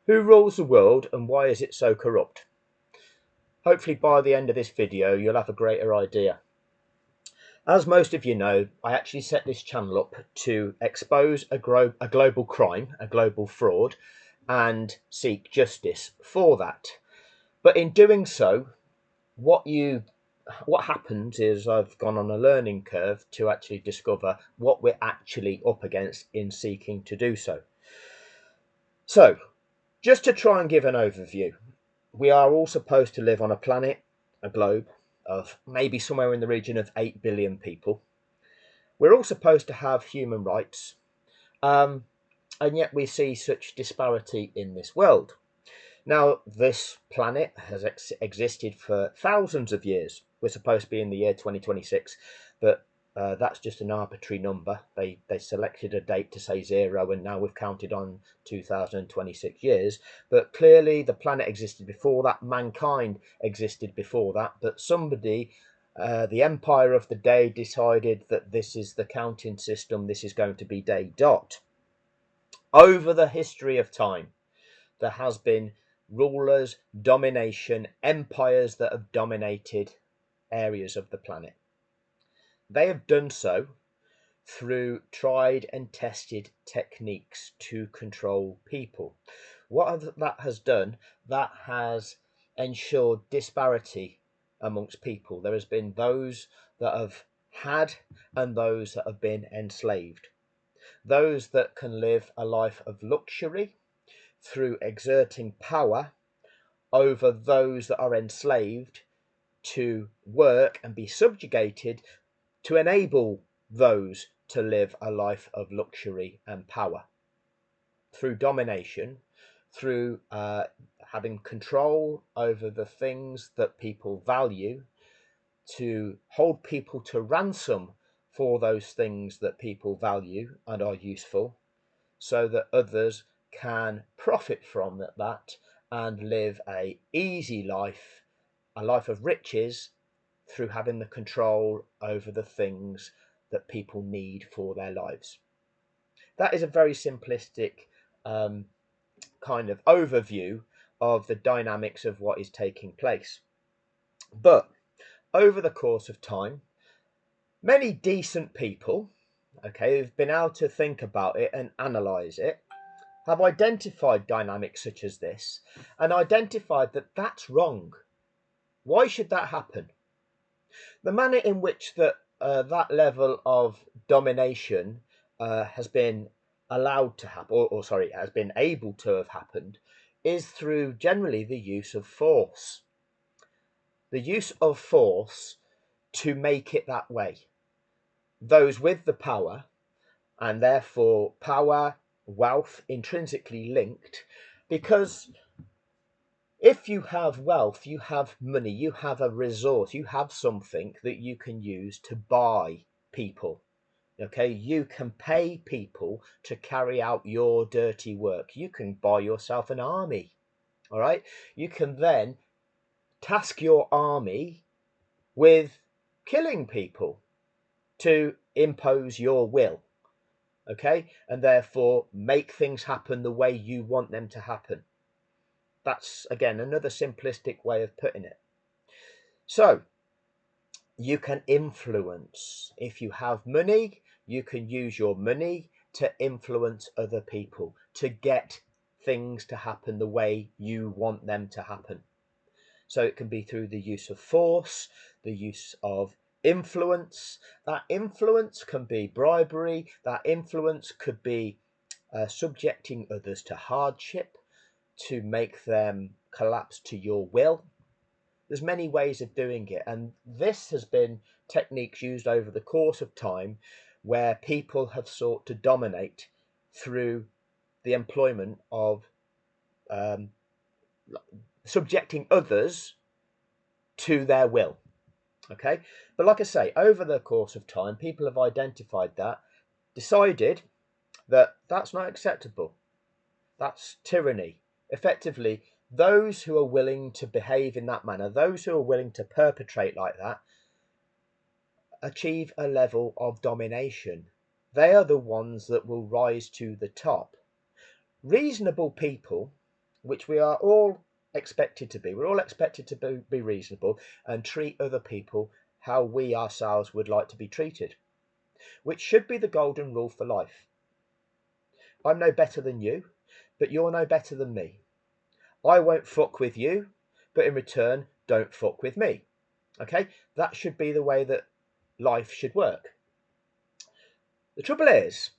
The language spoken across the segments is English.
Who rules the world and why is it so corrupt? Hopefully by the end of this video you'll have a greater idea. As most of you know, I actually set this channel up to expose a global crime, a global fraud, and seek justice for that. But in doing so, what happens is I've gone on a learning curve to actually discover what we're actually up against in seeking to do so. So, just to try and give an overview, we are all supposed to live on a planet, a globe, of maybe somewhere in the region of 8 billion people. We're all supposed to have human rights, and yet we see such disparity in this world. Now, this planet has existed for thousands of years. We're supposed to be in the year 2026, but that's just an arbitrary number. They selected a date to say zero, and now we've counted on 2026 years. But clearly, the planet existed before that. Mankind existed before that. But somebody, the Empire of the Day, decided that this is the counting system. This is going to be day dot. Over the history of time, there has been rulers, domination, empires that have dominated areas of the planet. They have done so through tried and tested techniques to control people. What that has done, that has ensured disparity amongst people. There has been those that have had and those that have been enslaved. Those that can live a life of luxury through exerting power over those that are enslaved to work and be subjugated to enable those to live a life of luxury and power through domination, through having control over the things that people value, to hold people to ransom for those things that people value and are useful, so that others can profit from that and live a easy life, a life of riches, through having the control over the things that people need for their lives. That is a very simplistic kind of overview of the dynamics of what is taking place. But over the course of time, many decent people, okay, who've been able to think about it and analyze it, have identified dynamics such as this and identified that that's wrong. Why should that happen? The manner in which that level of domination has been allowed to happen, or sorry, has been able to have happened, is through generally the use of force. The use of force to make it that way. Those with the power, and therefore power, wealth intrinsically linked, because if you have wealth, you have money, you have a resource, you have something that you can use to buy people. Okay, you can pay people to carry out your dirty work. You can buy yourself an army. All right, you can then task your army with killing people to impose your will. Okay, and therefore make things happen the way you want them to happen. That's again another simplistic way of putting it. So you can influence. If you have money, you can use your money to influence other people, to get things to happen the way you want them to happen. So it can be through the use of force, the use of influence. That influence can be bribery. That influence could be subjecting others to hardship, to make them collapse to your will. There's many ways of doing it, and this has been techniques used over the course of time where people have sought to dominate through the employment of um, subjecting others to their will. Okay, but like I say, over the course of time, people have identified that, decided that that's not acceptable. That's tyranny. Effectively, those who are willing to behave in that manner, those who are willing to perpetrate like that, achieve a level of domination. They are the ones that will rise to the top. Reasonable people, which we are all expected to be. We're all expected to be reasonable and treat other people how we ourselves would like to be treated, which should be the golden rule for life. I'm no better than you, but you're no better than me. I won't fuck with you, but in return, don't fuck with me. Okay? That should be the way that life should work. The trouble is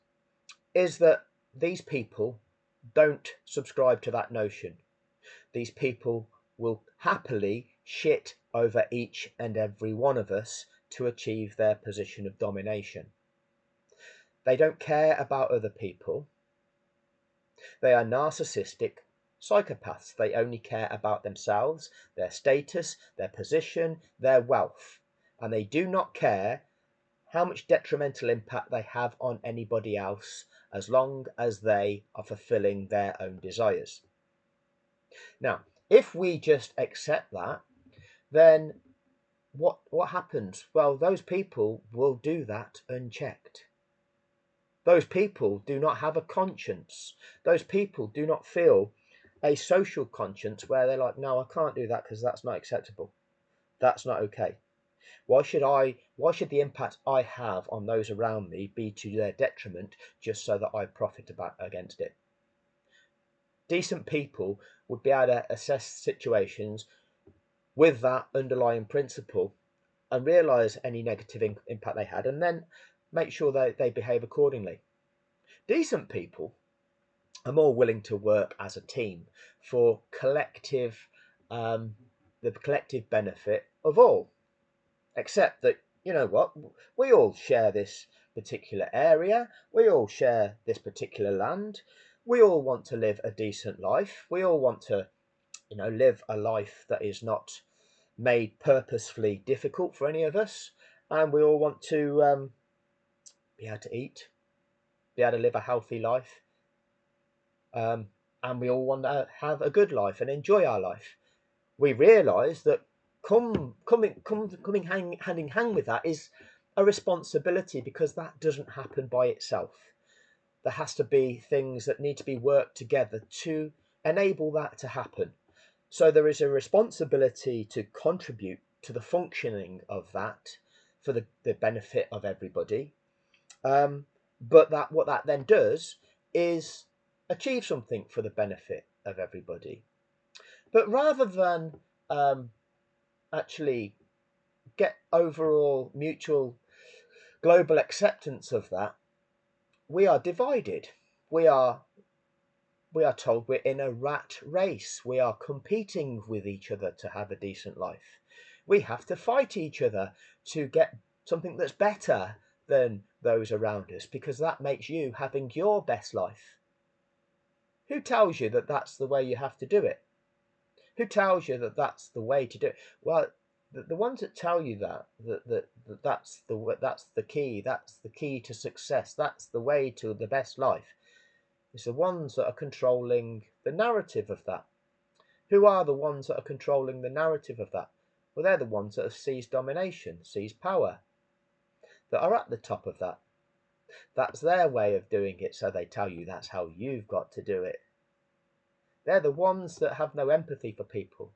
that these people don't subscribe to that notion. These people will happily shit over each and every one of us to achieve their position of domination. They don't care about other people. They are narcissistic psychopaths. They only care about themselves, their status, their position, their wealth, and they do not care how much detrimental impact they have on anybody else as long as they are fulfilling their own desires. Now, if we just accept that, then what happens? Well, those people will do that unchecked. Those people do not have a conscience. Those people do not feel a social conscience where they're like, no, I can't do that because that's not acceptable. That's not okay. Why should the impact I have on those around me be to their detriment just so that I profit against it? Decent people would be able to assess situations with that underlying principle and realise any negative impact they had, and then make sure that they behave accordingly. Decent people are more willing to work as a team for the collective benefit of all. Except that, you know what, we all share this particular area, we all share this particular land, we all want to live a decent life, we all want to, live a life that is not made purposefully difficult for any of us, and we all want to be able to eat, be able to live a healthy life, and we all want to have a good life and enjoy our life. We realise that coming hand in hand with that is a responsibility, because that doesn't happen by itself. There has to be things that need to be worked together to enable that to happen. So there is a responsibility to contribute to the functioning of that for the benefit of everybody. But what that then does is achieve something for the benefit of everybody. But rather than actually get overall mutual global acceptance of that, we are divided. We are told we're in a rat race. We are competing with each other to have a decent life. We have to fight each other to get something that's better than those around us, because that makes you having your best life. Who tells you that that's the way you have to do it? Who tells you that that's the way to do it? Well, the ones that tell you that's the key to success, that's the way to the best life, it's the ones that are controlling the narrative of that. Who are the ones that are controlling the narrative of that? Well, they're the ones that have seized domination, seized power, that are at the top of that. That's their way of doing it, so they tell you that's how you've got to do it. They're the ones that have no empathy for people.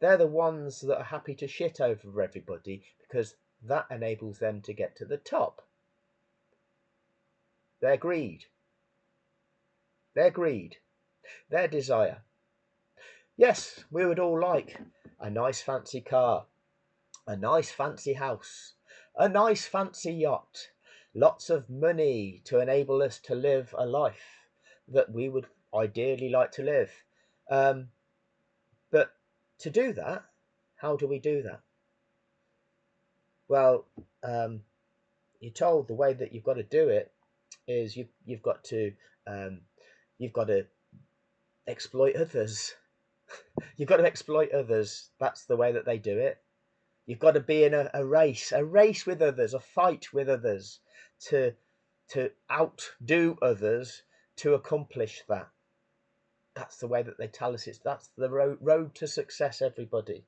They're the ones that are happy to shit over everybody because that enables them to get to the top. Their greed. Their desire. Yes, we would all like a nice fancy car, a nice fancy house, a nice fancy yacht, lots of money to enable us to live a life that we would ideally like to live. But to do that, how do we do that? Well, you're told the way that you've got to do it is you've got to exploit others. You've got to exploit others. That's the way that they do it. You've got to be in a race with others, a fight with others, to outdo others to accomplish that. That's the way that they tell us. That's the road to success, everybody.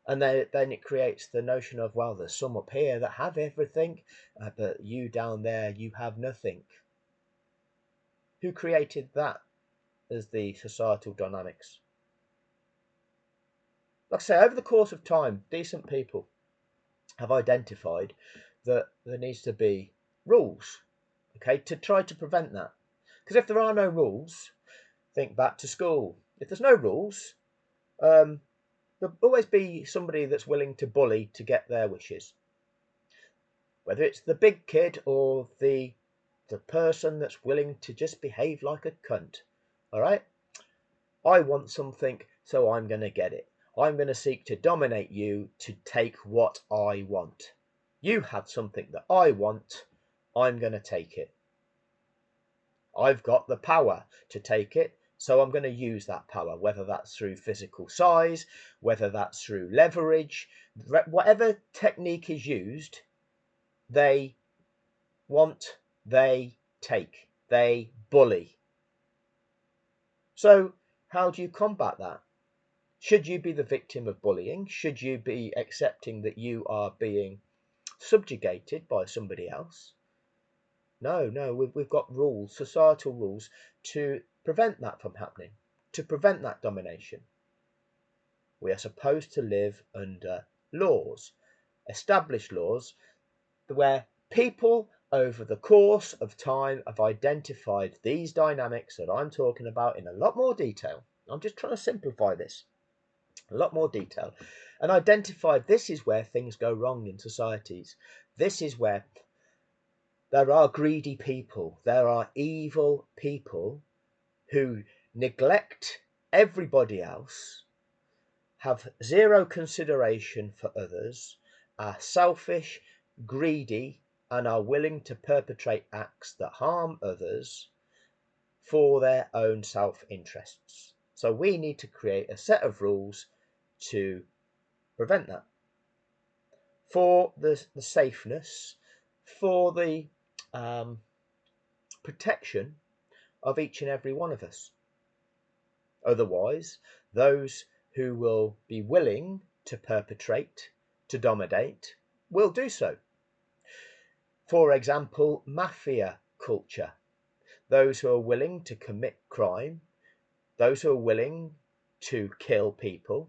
And then it creates the notion of, well, there's some up here that have everything, but you down there, you have nothing. Who created that? as the societal dynamics. Like I say, over the course of time, decent people have identified that there needs to be rules, okay, to try to prevent that. Because if there are no rules, think back to school. If there's no rules, there'll always be somebody that's willing to bully to get their wishes. Whether it's the big kid or the person that's willing to just behave like a cunt. All right? I want something, so I'm going to get it. I'm going to seek to dominate you to take what I want. You have something that I want, I'm going to take it. I've got the power to take it, so I'm going to use that power, whether that's through physical size, whether that's through leverage, whatever technique is used, they want, they take, they bully. So how do you combat that? Should you be the victim of bullying? Should you be accepting that you are being subjugated by somebody else? No, we've got rules, societal rules, to prevent that from happening, to prevent that domination. We are supposed to live under laws, established laws, where people over the course of time have identified these dynamics that I'm talking about in a lot more detail. I'm just trying to simplify this. A lot more detail, and identified this is where things go wrong in societies. This is where there are greedy people, there are evil people who neglect everybody else, have zero consideration for others, are selfish, greedy, and are willing to perpetrate acts that harm others for their own self-interests. So we need to create a set of rules to prevent that, for the safeness, for the protection of each and every one of us. Otherwise, those who will be willing to perpetrate, to dominate, will do so. For example, mafia culture. Those who are willing to commit crime, those who are willing to kill people,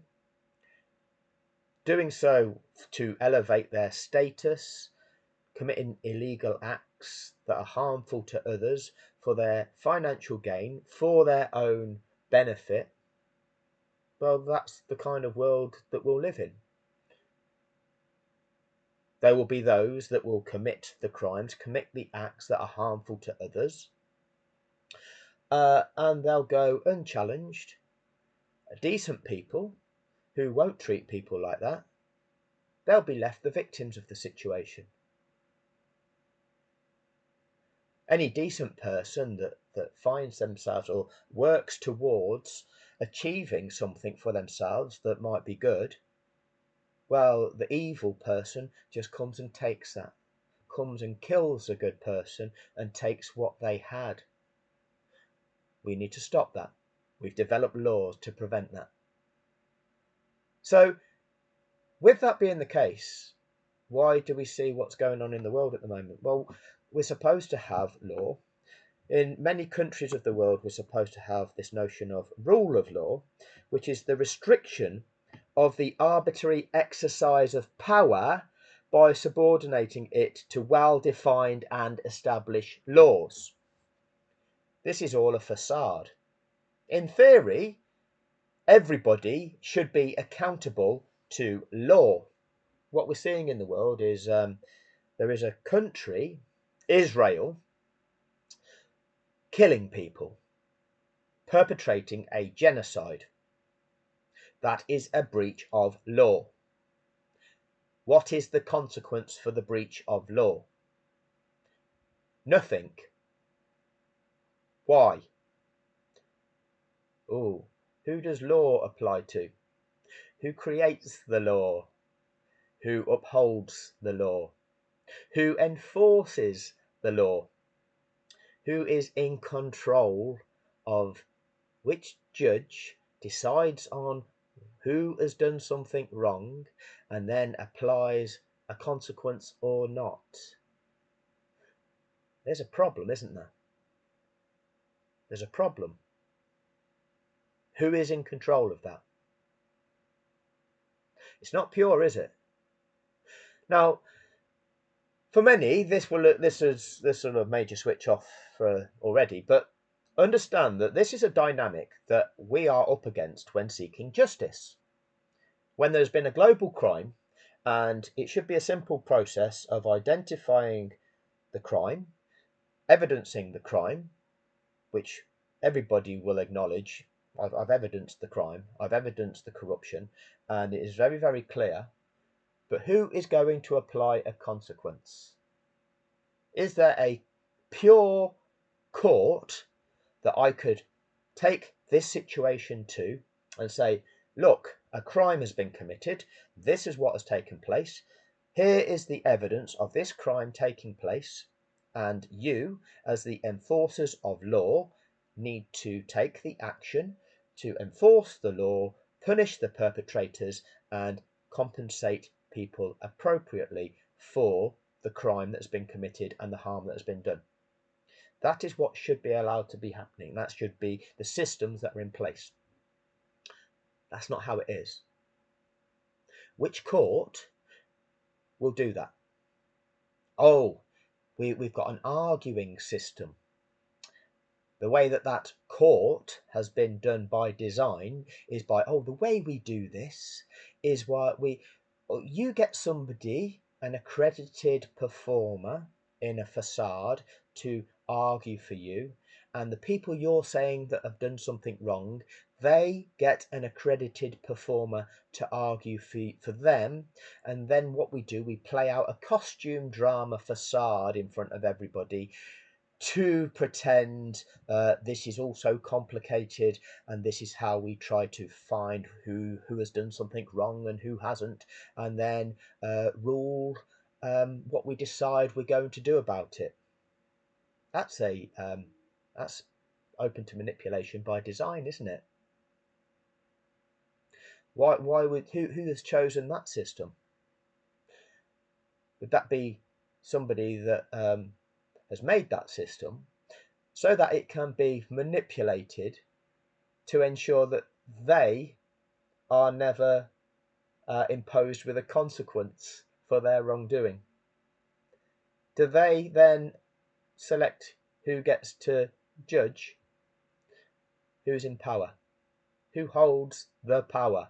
doing so to elevate their status, committing illegal acts that are harmful to others for their financial gain, for their own benefit. Well, that's the kind of world that we'll live in. There will be those that will commit the crimes, commit the acts that are harmful to others, and they'll go unchallenged. Decent people who won't treat people like that, they'll be left the victims of the situation. Any decent person that finds themselves or works towards achieving something for themselves that might be good, well, the evil person just comes and takes that, comes and kills a good person and takes what they had. We need to stop that. We've developed laws to prevent that. So, with that being the case, why do we see what's going on in the world at the moment? Well, we're supposed to have law. In many countries of the world, we're supposed to have this notion of rule of law, which is the restriction of the arbitrary exercise of power by subordinating it to well-defined and established laws. This is all a facade. In theory, everybody should be accountable to law. What we're seeing in the world is there is a country, Israel, killing people, perpetrating a genocide. That is a breach of law. What is the consequence for the breach of law? Nothing. Why? Oh, who does law apply to? Who creates the law? Who upholds the law? Who enforces the law? Who is in control of which judge decides on who has done something wrong and then applies a consequence or not? There's a problem, isn't there? There's a problem. Who is in control of that? It's not pure, is it? Now, for many, this is sort of major switch off for already, but understand that this is a dynamic that we are up against when seeking justice. When there's been a global crime, and it should be a simple process of identifying the crime, evidencing the crime, which everybody will acknowledge. I've evidenced the crime, I've evidenced the corruption, and it is very, very clear. But who is going to apply a consequence? Is there a pure court that I could take this situation to and say, look, a crime has been committed, this is what has taken place, here is the evidence of this crime taking place, and you, as the enforcers of law, need to take the action to enforce the law, punish the perpetrators, and compensate people appropriately for the crime that's been committed and the harm that has been done. That is what should be allowed to be happening. That should be the systems that are in place. That's not how it is. Which court will do that? Oh, we've got an arguing system. The way that court has been done by design is by, the way we do this is you get somebody, an accredited performer in a facade, to argue for you, and the people you're saying that have done something wrong, they get an accredited performer to argue for them, and then what we do, we play out a costume drama facade in front of everybody to pretend this is all so complicated, and this is how we try to find who has done something wrong and who hasn't, and then rule what we decide we're going to do about it. That's that's open to manipulation by design, isn't it? Why would who has chosen that system? Would that be somebody that has made that system so that it can be manipulated to ensure that they are never imposed with a consequence for their wrongdoing? Do they then select who gets to judge? Who's in power? Who holds the power?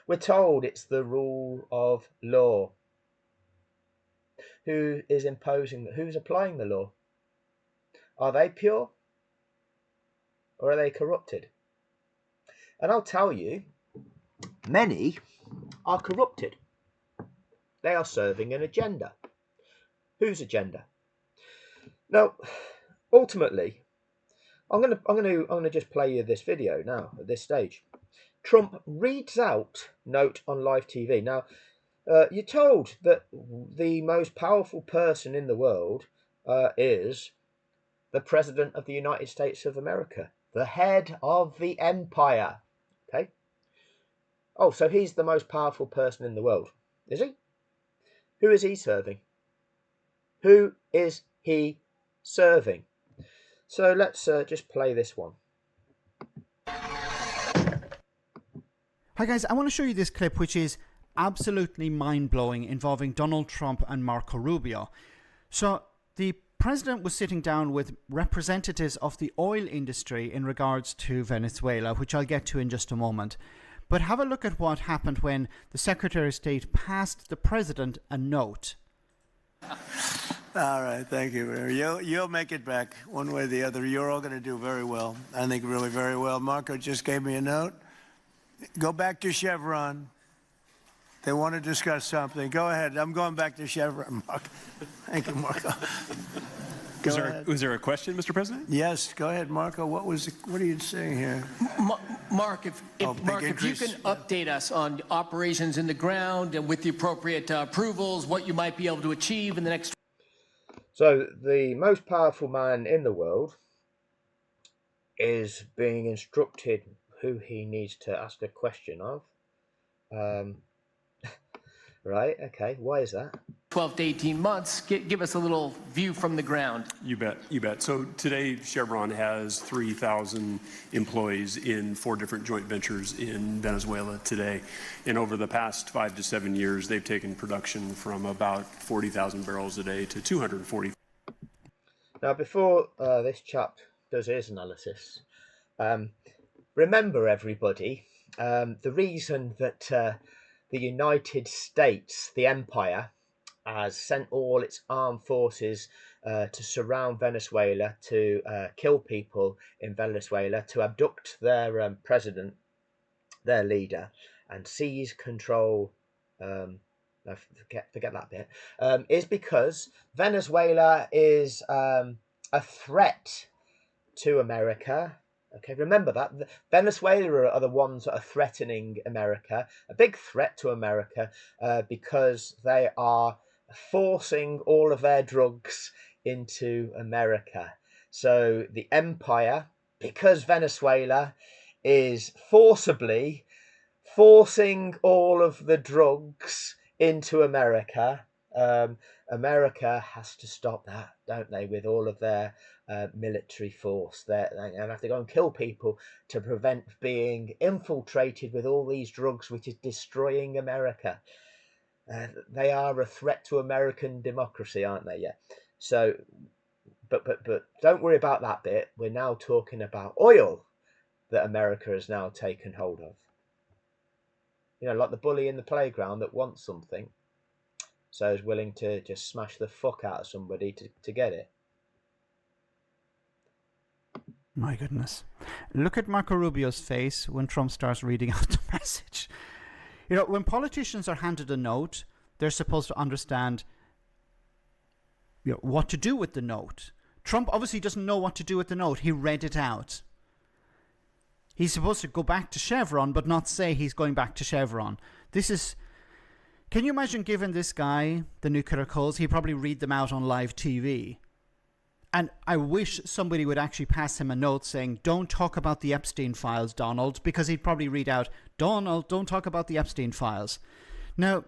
We're told it's the rule of law. Who is imposing? Who's applying the law? Are they pure? Or are they corrupted? And I'll tell you, many are corrupted. They are serving an agenda. Whose agenda? Now, ultimately, I'm gonna just play you this video now at this stage. Trump reads out note on live TV. Now, you're told that the most powerful person in the world is the President of the United States of America, the head of the empire. Okay. Oh, so he's the most powerful person in the world, is he? Who is he serving? Who is he serving? So let's just play this one. Hi guys, I want to show you this clip which is absolutely mind-blowing, involving Donald Trump and Marco Rubio. So the president was sitting down with representatives of the oil industry in regards to Venezuela, which I'll get to in just a moment. But have a look at what happened when the Secretary of State passed the president a note. All right, thank you. You'll make it back one way or the other. You're all going to do very well. I think really very well. Marco just gave me a note. Go back to Chevron. They want to discuss something. Go ahead. I'm going back to Chevron, Marco. Thank you, Marco. Was there a question, Mr. President? Yes, go ahead, Marco. What are you saying here? Mark, if you can update us on operations in the ground and with the appropriate approvals, what you might be able to achieve in the next. So the most powerful man in the world is being instructed who he needs to ask a question of. Right, okay, why is that? 12 to 18 months. Give us a little view from the ground. You bet. You bet. So today, Chevron has 3,000 employees in 4 different joint ventures in Venezuela today. And over the past 5 to 7 years, they've taken production from about 40,000 barrels a day to 240. Now, before this chap does his analysis, remember everybody, the reason that the United States, the empire, has sent all its armed forces to surround Venezuela, to kill people in Venezuela, to abduct their president, their leader, and seize control. No, forget that bit. Is because Venezuela is a threat to America. Okay, remember that. Venezuela are the ones that are threatening America, a big threat to America, because they are forcing all of their drugs into America. So the empire, because Venezuela is forcibly forcing all of the drugs into America, America has to stop that, don't they, with all of their military force. They have to go and kill people to prevent being infiltrated with all these drugs, which is destroying America. They are a threat to American democracy, aren't they? Yeah. So, but don't worry about that bit. We're now talking about oil that America has now taken hold of. You know, like the bully in the playground that wants something, so is willing to just smash the fuck out of somebody to get it. My goodness. Look at Marco Rubio's face when Trump starts reading out the message. You know, when politicians are handed a note, they're supposed to understand, you know, what to do with the note. Trump obviously doesn't know what to do with the note. He read it out. He's supposed to go back to Chevron, but not say he's going back to Chevron. This is... Can you imagine giving this guy the nuclear codes? He'd probably read them out on live TV. And I wish somebody would actually pass him a note saying, don't talk about the Epstein files, Donald, because he'd probably read out, Donald, don't talk about the Epstein files. Now,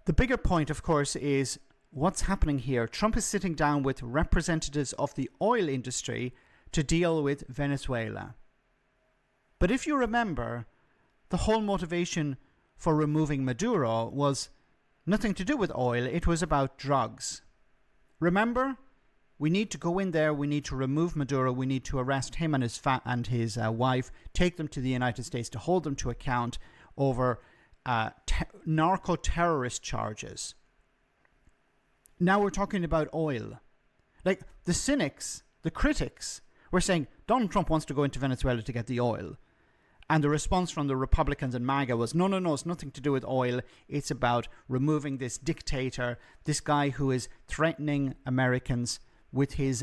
the bigger point, of course, is what's happening here. Trump is sitting down with representatives of the oil industry to deal with Venezuela. But if you remember, the whole motivation for removing Maduro was nothing to do with oil. It was about drugs. Remember? We need to go in there. We need to remove Maduro. We need to arrest him and his wife, take them to the United States to hold them to account over narco-terrorist charges. Now we're talking about oil. Like the cynics, the critics, were saying Donald Trump wants to go into Venezuela to get the oil. And the response from the Republicans and MAGA was, no, it's nothing to do with oil. It's about removing this dictator, this guy who is threatening Americans with his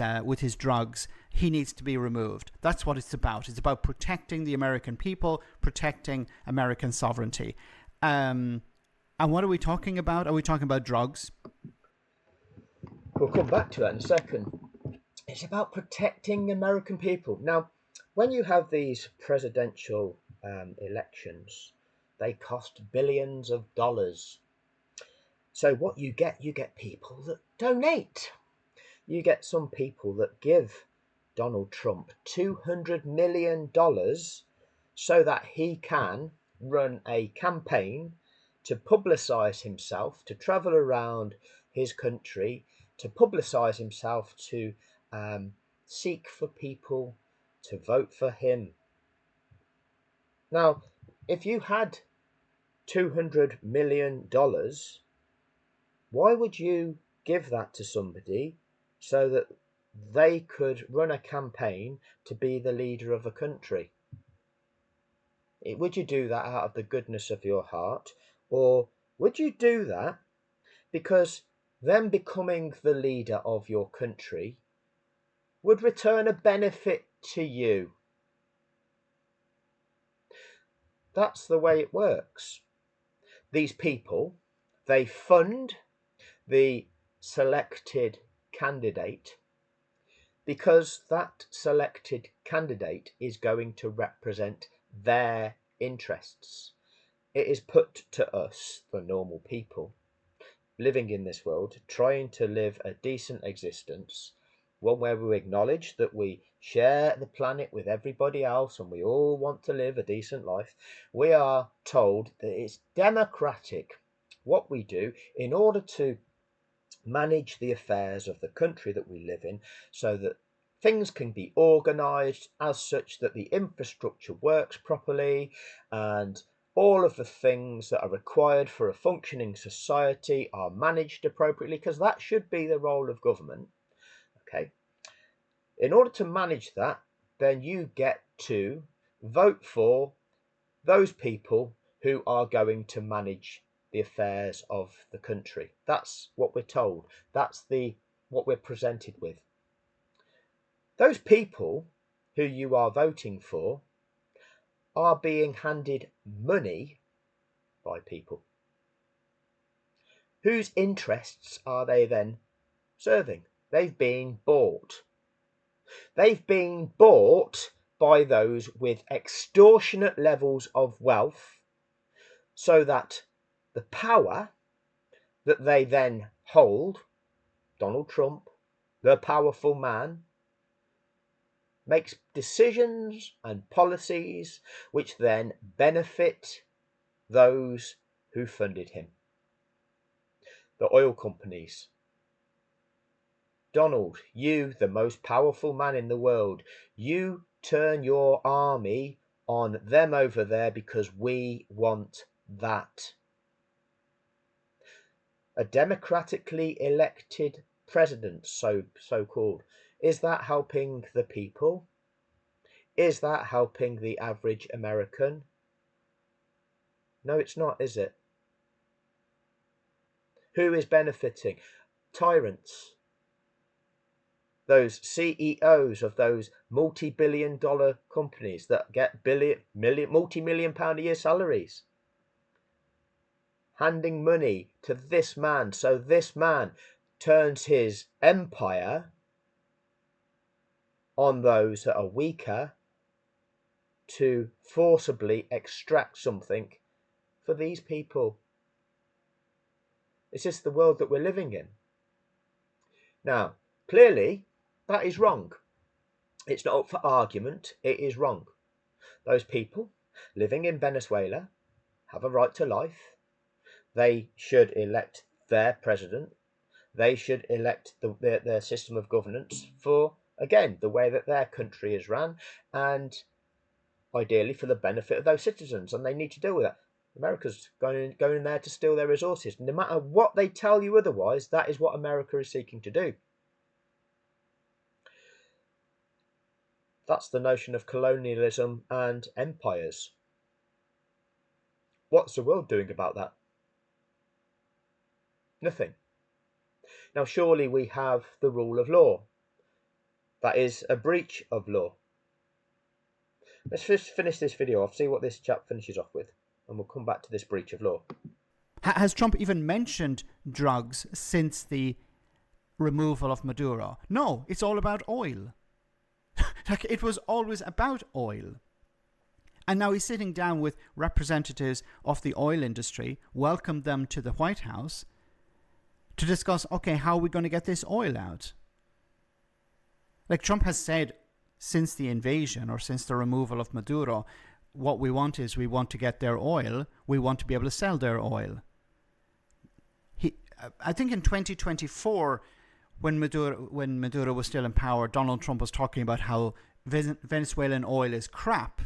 drugs. He needs to be removed. That's what it's about. It's about protecting the American people, protecting American sovereignty. And what are we talking about? Are we talking about drugs? We'll come back to that in a second. It's about protecting American people. Now, when you have these presidential elections, they cost billions of dollars. So what you get people that donate. You get some people that give Donald Trump $200 million so that he can run a campaign to publicize himself, to travel around his country, to publicize himself, to seek for people to vote for him. Now, if you had $200 million, why would you give that to somebody so that they could run a campaign to be the leader of a country? Would you do that out of the goodness of your heart? Or would you do that because them becoming the leader of your country would return a benefit to you? That's the way it works. These people, they fund the selected candidate because that selected candidate is going to represent their interests. It is put to us, the normal people, living in this world, trying to live a decent existence, one where we acknowledge that we share the planet with everybody else and we all want to live a decent life, we are told that it's democratic what we do in order to manage the affairs of the country that we live in, so that things can be organised as such that the infrastructure works properly and all of the things that are required for a functioning society are managed appropriately, because that should be the role of government. Okay, in order to manage that, then you get to vote for those people who are going to manage the affairs of the country. That's what we're told. That's what we're presented with. Those people who you are voting for are being handed money by people. Whose interests are they then serving? They've been bought. They've been bought by those with extortionate levels of wealth, so that the power that they then hold, Donald Trump, the powerful man, makes decisions and policies which then benefit those who funded him. The oil companies. Donald, you, the most powerful man in the world, you turn your army on them over there because we want that. A democratically elected president, so-called, is that helping the people? Is that helping the average American? No, it's not, is it? Who is benefiting? Tyrants. Those CEOs of those multi-billion-dollar companies that get multi-million-pound a year salaries, handing money to this man, so this man turns his empire on those that are weaker to forcibly extract something for these people. Is this the world that we're living in? Now, clearly, that is wrong. It's not up for argument. It is wrong. Those people living in Venezuela have a right to life. They should elect their president. They should elect their system of governance for, again, the way that their country is run, and ideally for the benefit of those citizens, and they need to deal with that. America's going in there to steal their resources. No matter what they tell you otherwise, that is what America is seeking to do. That's the notion of colonialism and empires. What's the world doing about that? Nothing. Now, surely we have the rule of law. That is a breach of law. Let's just finish this video off, see what this chap finishes off with, and we'll come back to this breach of law. Has Trump even mentioned drugs since the removal of Maduro? No, it's all about oil. Like, it was always about oil. And now he's sitting down with representatives of the oil industry, welcomed them to the White House to discuss, okay, how are we going to get this oil out? Like, Trump has said since the invasion or since the removal of Maduro, what we want is we want to get their oil. We want to be able to sell their oil. I think in 2024, when Maduro was still in power, Donald Trump was talking about how Venezuelan oil is crap.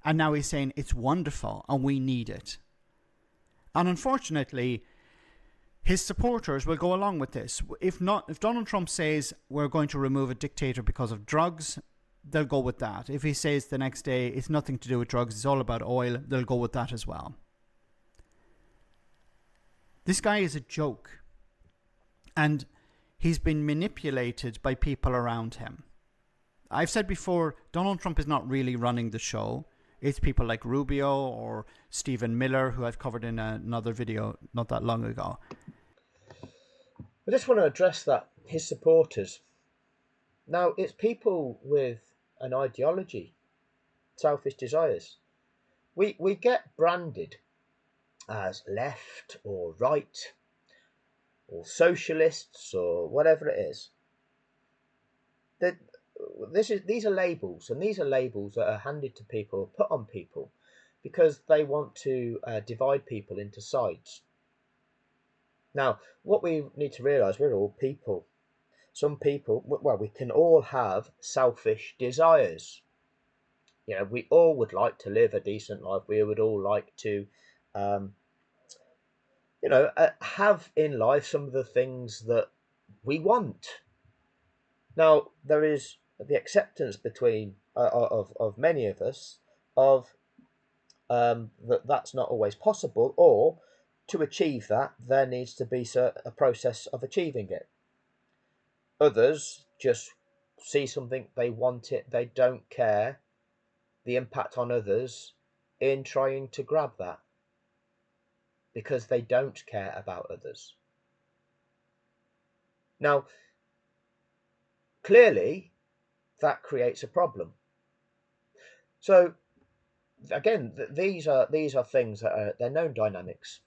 And now he's saying it's wonderful and we need it. And unfortunately, his supporters will go along with this. If Donald Trump says we're going to remove a dictator because of drugs, they'll go with that. If he says the next day it's nothing to do with drugs, it's all about oil, they'll go with that as well. This guy is a joke. And he's been manipulated by people around him. I've said before, Donald Trump is not really running the show. It's people like Rubio or Stephen Miller, who I've covered in another video not that long ago. I just want to address that, his supporters. Now, it's people with an ideology, selfish desires. We get branded as left or right or socialists or whatever it is. These are labels, and these are labels that are handed to people, put on people, because they want to divide people into sides. Now, what we need to realise, we're all people. Some people, well, we can all have selfish desires. You know, we all would like to live a decent life. We would all like to, have in life some of the things that we want. Now, there is the acceptance between of many of us of that's not always possible, or to achieve that there needs to be a process of achieving it. Others just see something, they want it, they don't care the impact on others in trying to grab that, because they don't care about others. Now, clearly, that creates a problem. So, again, these are things that they're known dynamics.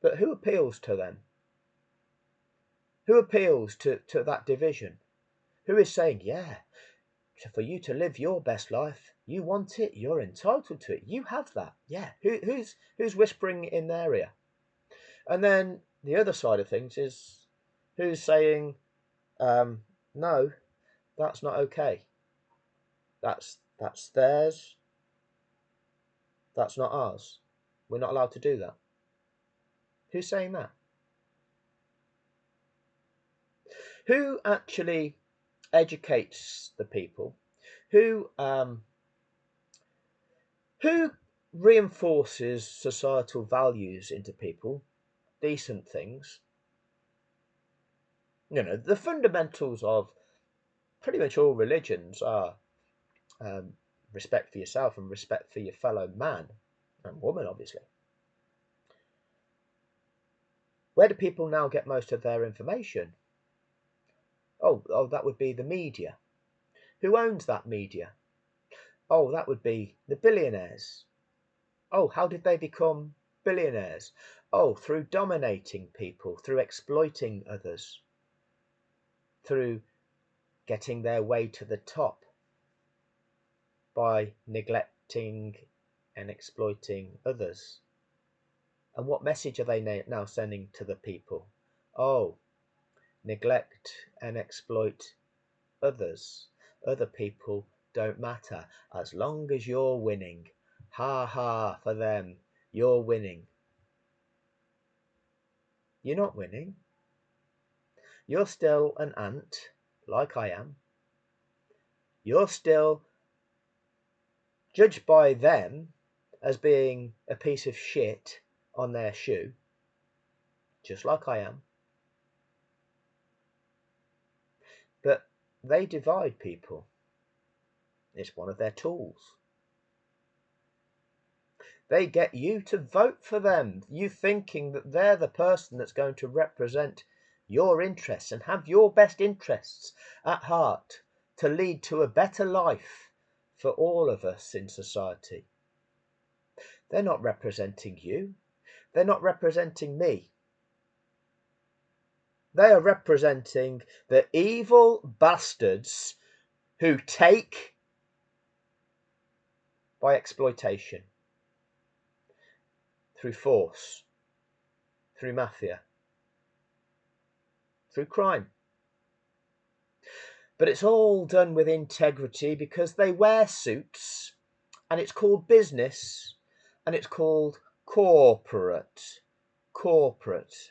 But who appeals to them? Who appeals to that division? Who is saying, yeah, for you to live your best life, you want it, you're entitled to it, you have that. Yeah, who's whispering in their ear? And then the other side of things is, who's saying, no, that's not okay. That's theirs. That's not ours. We're not allowed to do that. Who's saying that? Who actually educates the people? Who reinforces societal values into people? Decent things. You know, the fundamentals of pretty much all religions are respect for yourself and respect for your fellow man and woman, obviously. Where do people now get most of their information? Oh, that would be the media. Who owns that media? Oh, that would be the billionaires. Oh, how did they become billionaires? Oh, through dominating people, through exploiting others, through getting their way to the top by neglecting and exploiting others. And what message are they now sending to the people? Oh, neglect and exploit others. Other people don't matter as long as you're winning. Ha ha for them, you're winning. You're not winning. You're still an ant, like I am. You're still judged by them as being a piece of shit on their shoe, just like I am. But they divide people. It's one of their tools. They get you to vote for them, you thinking that they're the person that's going to represent your interests and have your best interests at heart to lead to a better life for all of us in society. They're not representing you. They're not representing me. They are representing the evil bastards who take by exploitation, through force, through mafia, through crime. But it's all done with integrity because they wear suits, and it's called business, and it's called corporate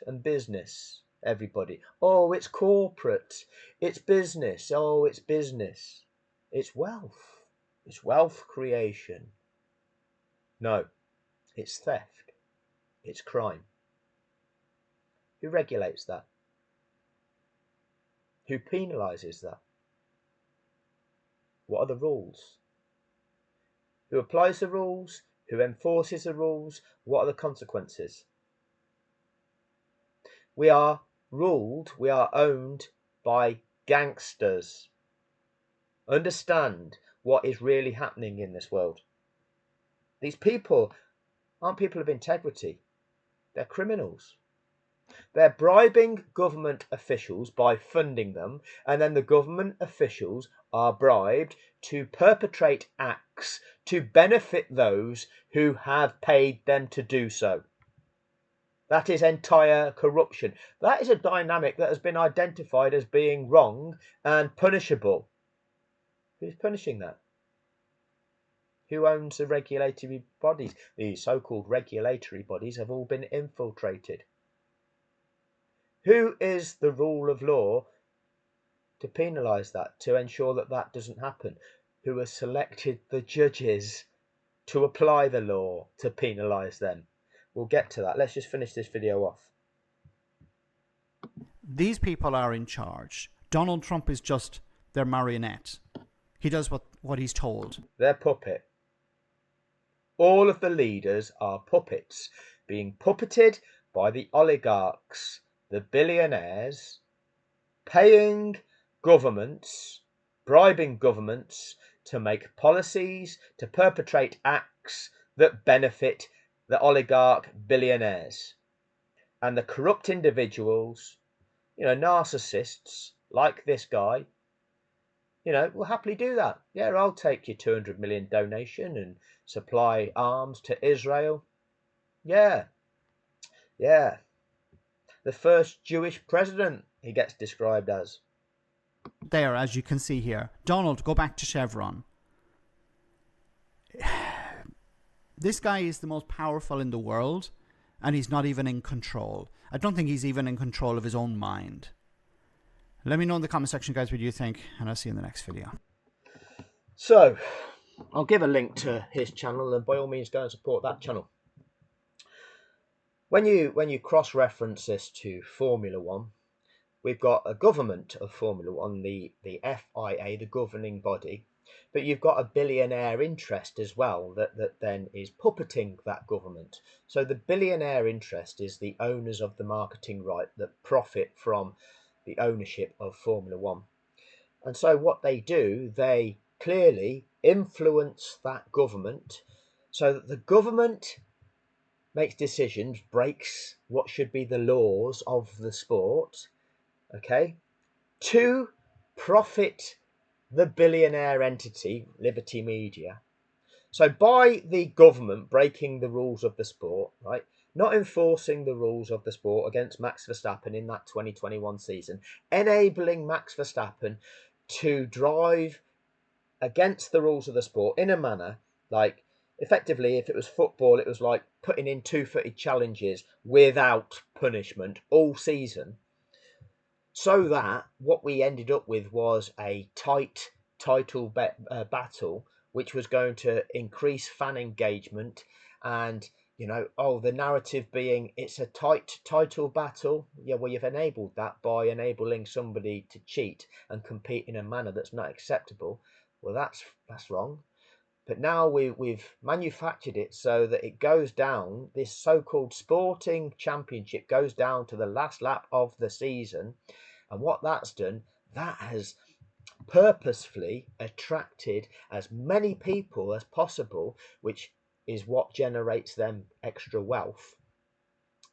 and business. Everybody, oh, it's corporate, it's business, oh, it's business, it's wealth creation. No, it's theft, it's crime. Who regulates that? Who penalises that? What are the rules? Who applies the rules? Who enforces the rules? What are the consequences? We are ruled, we are owned by gangsters. Understand what is really happening in this world. These people aren't people of integrity. They're criminals. They're bribing government officials by funding them, and then the government officials are bribed to perpetrate acts to benefit those who have paid them to do so. That is entire corruption. That is a dynamic that has been identified as being wrong and punishable. Who's punishing that? Who owns the regulatory bodies? These so-called regulatory bodies have all been infiltrated. Who is the rule of law to penalise that, to ensure that that doesn't happen? Who has selected the judges to apply the law to penalise them? We'll get to that. Let's just finish this video off. These people are in charge. Donald Trump is just their marionette. He does what he's told. They're puppet. All of the leaders are puppets, being puppeted by the oligarchs, the billionaires, paying governments, bribing governments to make policies, to perpetrate acts that benefit the oligarch billionaires. And the corrupt individuals, narcissists like this guy, will happily do that. Yeah, I'll take your 200 million donation and supply arms to Israel. Yeah. The first Jewish president, he gets described as. There, as you can see here. Donald, go back to Chevron. This guy is the most powerful in the world, and he's not even in control. I don't think he's even in control of his own mind. Let me know in the comment section, guys, what you think, and I'll see you in the next video. So, I'll give a link to his channel, and by all means go and support that channel. When you cross-reference this to Formula One, we've got a government of Formula One, the FIA, the governing body, but you've got a billionaire interest as well that then is puppeting that government. So the billionaire interest is the owners of the marketing right that profit from the ownership of Formula One. And so what they do, they clearly influence that government so that the government makes decisions, breaks what should be the laws of the sport, okay, to profit the billionaire entity, Liberty Media. So by the government breaking the rules of the sport, right, not enforcing the rules of the sport against Max Verstappen in that 2021 season, enabling Max Verstappen to drive against the rules of the sport in a manner like, effectively, if it was football, it was like putting in two-footed challenges without punishment all season. So that what we ended up with was a tight title battle, which was going to increase fan engagement and, the narrative being it's a tight title battle. Yeah, well, you've enabled that by enabling somebody to cheat and compete in a manner that's not acceptable. Well, that's wrong. But now we've manufactured it so that it goes down, this so-called sporting championship goes down to the last lap of the season. And what that's done, that has purposefully attracted as many people as possible, which is what generates them extra wealth.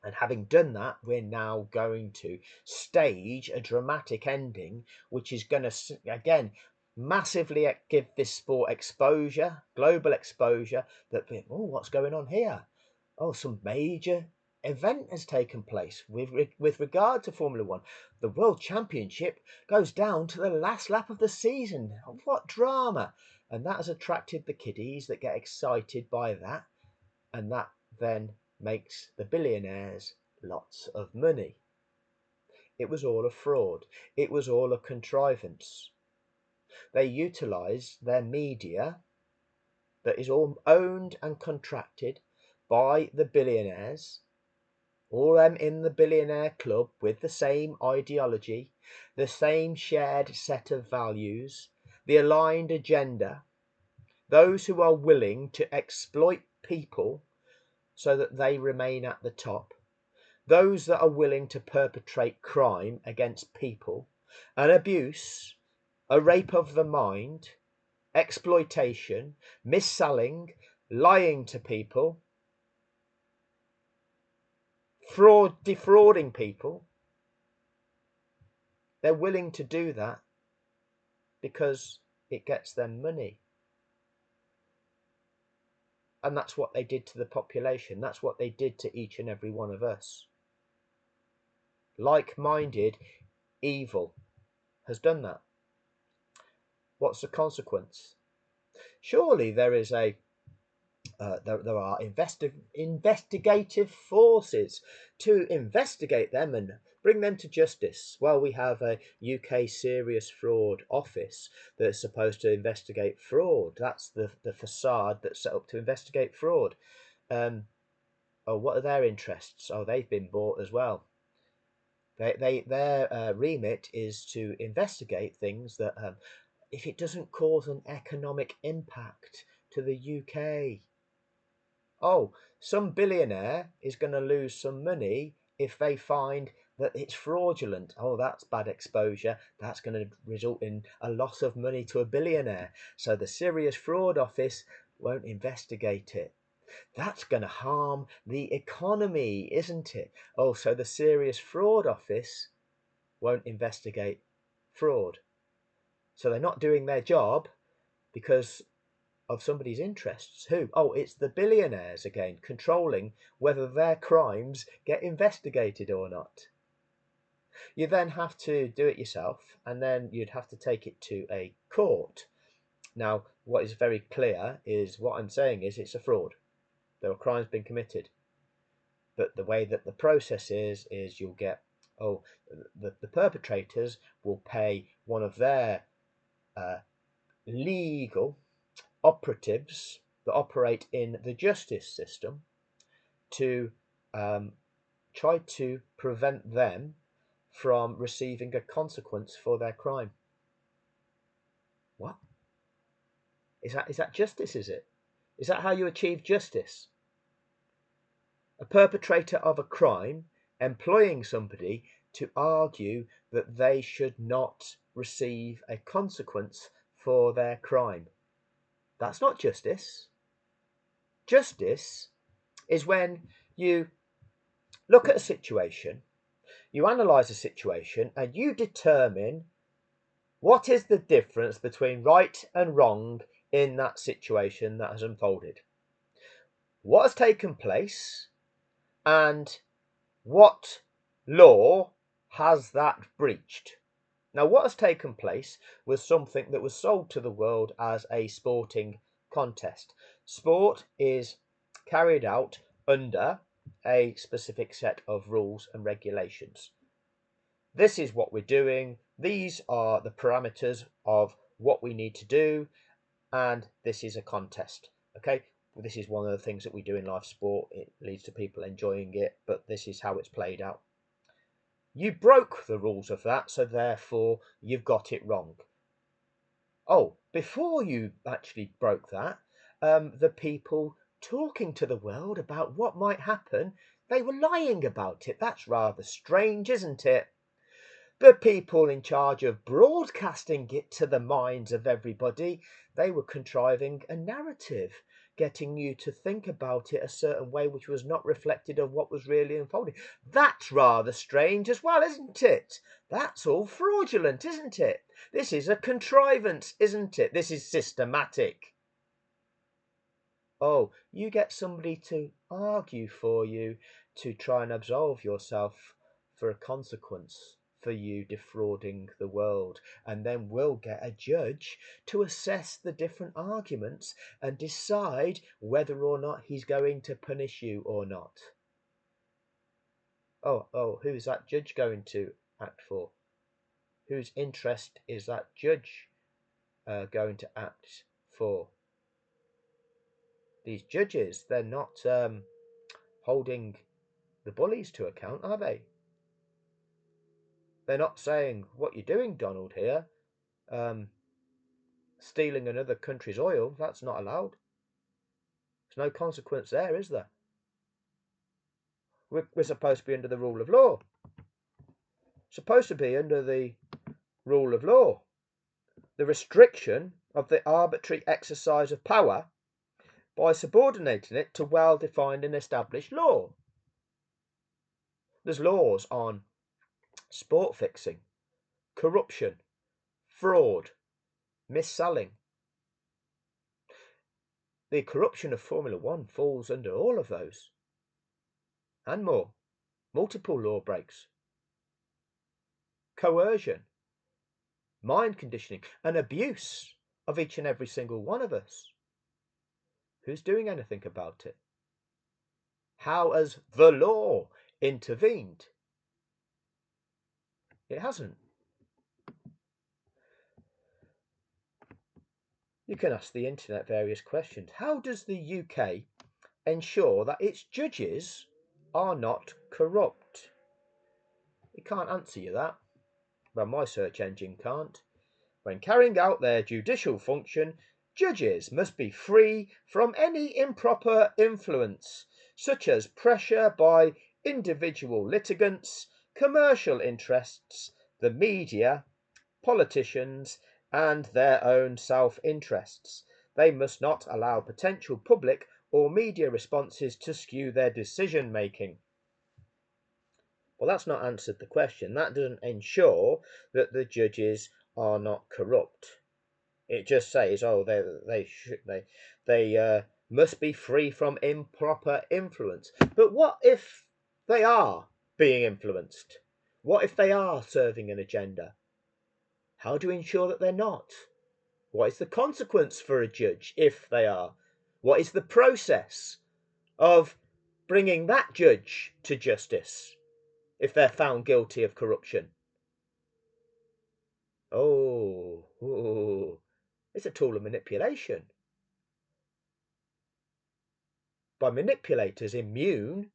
And having done that, we're now going to stage a dramatic ending, which is going to, again, massively give this sport exposure, global exposure, that, what's going on here? Some major event has taken place with regard to Formula One. The World Championship goes down to the last lap of the season. What drama! And that has attracted the kiddies that get excited by that, and that then makes the billionaires lots of money. It was all a fraud. It was all a contrivance. They utilise their media that is all owned and contracted by the billionaires, all them in the billionaire club with the same ideology, the same shared set of values, the aligned agenda, those who are willing to exploit people so that they remain at the top, those that are willing to perpetrate crime against people, an abuse, a rape of the mind, exploitation, mis-selling, lying to people, defrauding people. They're willing to do that because it gets them money. And that's what they did to the population. That's what they did to each and every one of us. Like-minded evil has done that. What's the consequence? Surely there is there are investigative forces to investigate them and bring them to justice. Well, we have a UK Serious Fraud Office that's supposed to investigate fraud. That's the facade that's set up to investigate fraud. What are their interests? Oh, they've been bought as well. Their remit is to investigate things that, if it doesn't cause an economic impact to the UK. Oh, some billionaire is going to lose some money if they find that it's fraudulent. Oh, that's bad exposure. That's going to result in a loss of money to a billionaire. So the Serious Fraud Office won't investigate it. That's going to harm the economy, isn't it? Oh, so the Serious Fraud Office won't investigate fraud. So they're not doing their job because of somebody's interests. Who? Oh, it's the billionaires again, controlling whether their crimes get investigated or not. You then have to do it yourself, and then you'd have to take it to a court. Now, what is very clear is what I'm saying is it's a fraud. There are crimes being committed. But the way that the process is you'll get, the perpetrators will pay one of their legal operatives that operate in the justice system to try to prevent them from receiving a consequence for their crime. What? Is that justice, is it? Is that how you achieve justice? A perpetrator of a crime employing somebody to argue that they should not receive a consequence for their crime. That's not justice. Justice is when you look at a situation, you analyse a situation, and you determine what is the difference between right and wrong in that situation that has unfolded. What has taken place and what law has that breached? Now, what has taken place was something that was sold to the world as a sporting contest. Sport is carried out under a specific set of rules and regulations. This is what we're doing. These are the parameters of what we need to do, and this is a contest. Okay, well, this is one of the things that we do in live sport. It leads to people enjoying it, but this is how it's played out. You broke the rules of that, so therefore you've got it wrong. Oh, before you actually broke that, the people talking to the world about what might happen, they were lying about it. That's rather strange, isn't it? The people in charge of broadcasting it to the minds of everybody, they were contriving a narrative, getting you to think about it a certain way which was not reflected of what was really unfolding. That's rather strange as well, isn't it? That's all fraudulent, isn't it? This is a contrivance, isn't it? This is systematic. Oh, you get somebody to argue for you to try and absolve yourself for a consequence for you defrauding the world, and then we'll get a judge to assess the different arguments and decide whether or not he's going to punish you or not. Oh, who's that judge going to act for? Whose interest is that judge going to act for? These judges, they're not holding the bullies to account, are they? They're not saying, what you're doing, Donald, here, stealing another country's oil, that's not allowed. There's no consequence there, is there? We're supposed to be under the rule of law. Supposed to be under the rule of law. The restriction of the arbitrary exercise of power by subordinating it to well-defined and established law. There's laws on sport fixing, corruption, fraud, mis-selling. The corruption of Formula One falls under all of those and more. Multiple law breaks, coercion, mind conditioning, and abuse of each and every single one of us. Who's doing anything about it? How has the law intervened? It hasn't. You can ask the internet various questions. How does the UK ensure that its judges are not corrupt? It can't answer you that. Well, my search engine can't. When carrying out their judicial function, judges must be free from any improper influence, such as pressure by individual litigants, commercial interests, the media, politicians, and their own self-interests. They must not allow potential public or media responses to skew their decision-making. Well, that's not answered the question. That doesn't ensure that the judges are not corrupt. It just says, oh, they must be free from improper influence. But what if they are being influenced? What if they are serving an agenda? How do we ensure that they're not? What is the consequence for a judge if they are? What is the process of bringing that judge to justice if they're found guilty of corruption? Oh, it's a tool of manipulation. By manipulators immune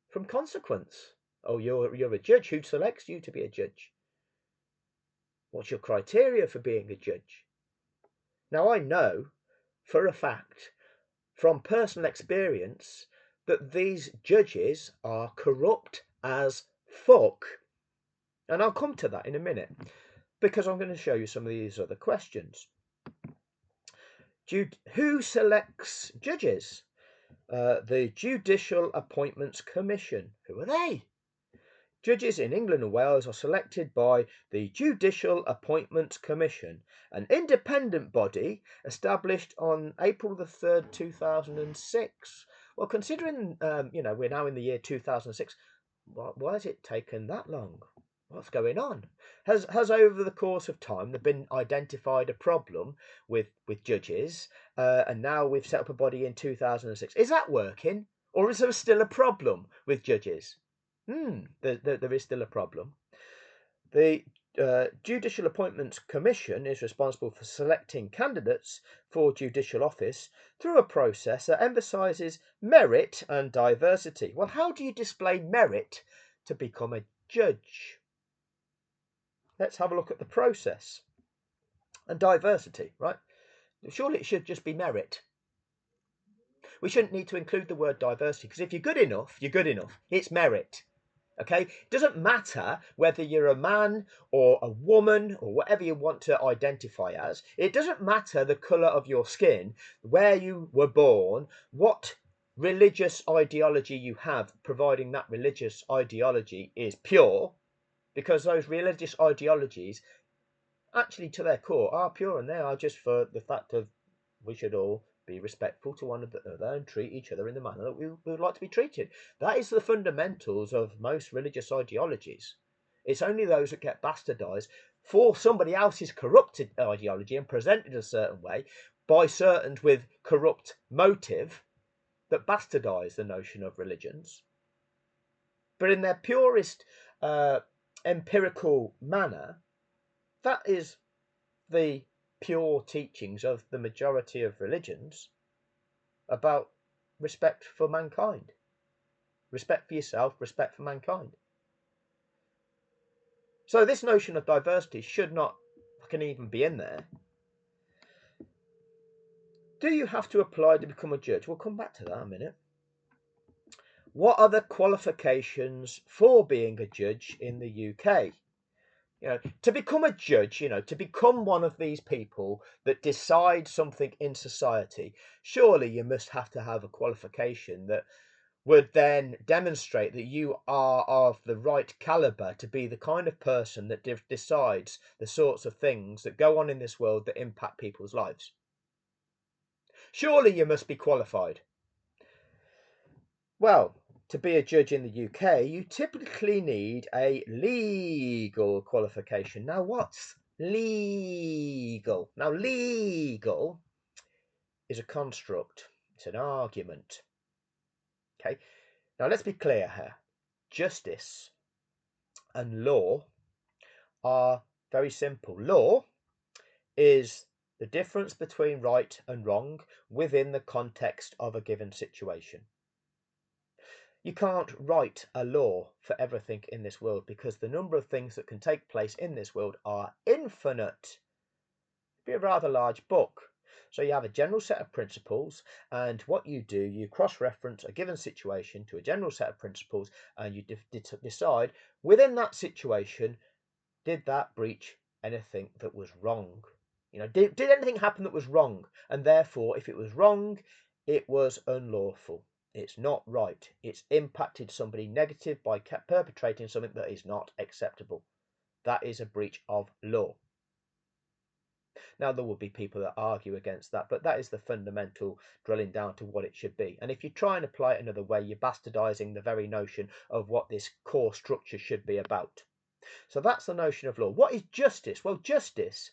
from consequence. Oh, you're a judge. Who selects you to be a judge? What's your criteria for being a judge? Now, I know for a fact from personal experience that these judges are corrupt as fuck. And I'll come to that in a minute because I'm going to show you some of these other questions. Who selects judges? The Judicial Appointments Commission. Who are they? Judges in England and Wales are selected by the Judicial Appointments Commission, an independent body established on April the 3rd, 2006. Well, considering, we're now in the year 2006, why has it taken that long? What's going on? Has over the course of time there been identified a problem with judges, and now we've set up a body in 2006? Is that working, or is there still a problem with judges? There is still a problem. The Judicial Appointments Commission is responsible for selecting candidates for judicial office through a process that emphasises merit and diversity. Well, how do you display merit to become a judge? Let's have a look at the process. And diversity, right? Surely it should just be merit. We shouldn't need to include the word diversity, because if you're good enough, you're good enough. It's merit. Okay? It doesn't matter whether you're a man or a woman or whatever you want to identify as. It doesn't matter the colour of your skin, where you were born, what religious ideology you have, providing that religious ideology is pure, because those religious ideologies actually to their core are pure, and they are just for the fact of we should all be respectful to one another and treat each other in the manner that we would like to be treated. That is the fundamentals of most religious ideologies. It's only those that get bastardized for somebody else's corrupted ideology and presented a certain way by certain with corrupt motive that bastardize the notion of religions. But in their purest empirical manner, that is the pure teachings of the majority of religions about respect for mankind. Respect for yourself, respect for mankind. So this notion of diversity should not fucking even be in there. Do you have to apply to become a judge? We'll come back to that in a minute. What are the qualifications for being a judge in the UK? To become a judge, to become one of these people that decide something in society, surely you must have to have a qualification that would then demonstrate that you are of the right caliber to be the kind of person that decides the sorts of things that go on in this world that impact people's lives. Surely you must be qualified. Well, to be a judge in the UK, you typically need a legal qualification. Now, what's legal? Now, legal is a construct. It's an argument. Okay. Now, let's be clear here. Justice and law are very simple. Law is the difference between right and wrong within the context of a given situation. You can't write a law for everything in this world because the number of things that can take place in this world are infinite. It'd be a rather large book. So you have a general set of principles, and what you do, you cross-reference a given situation to a general set of principles, and you decide within that situation, did that breach anything that was wrong? Did anything happen that was wrong? And therefore, if it was wrong, it was unlawful. It's not right. It's impacted somebody negative by perpetrating something that is not acceptable. That is a breach of law. Now, there will be people that argue against that, but that is the fundamental drilling down to what it should be. And if you try and apply it another way, you're bastardizing the very notion of what this core structure should be about. So that's the notion of law. What is justice? Well, justice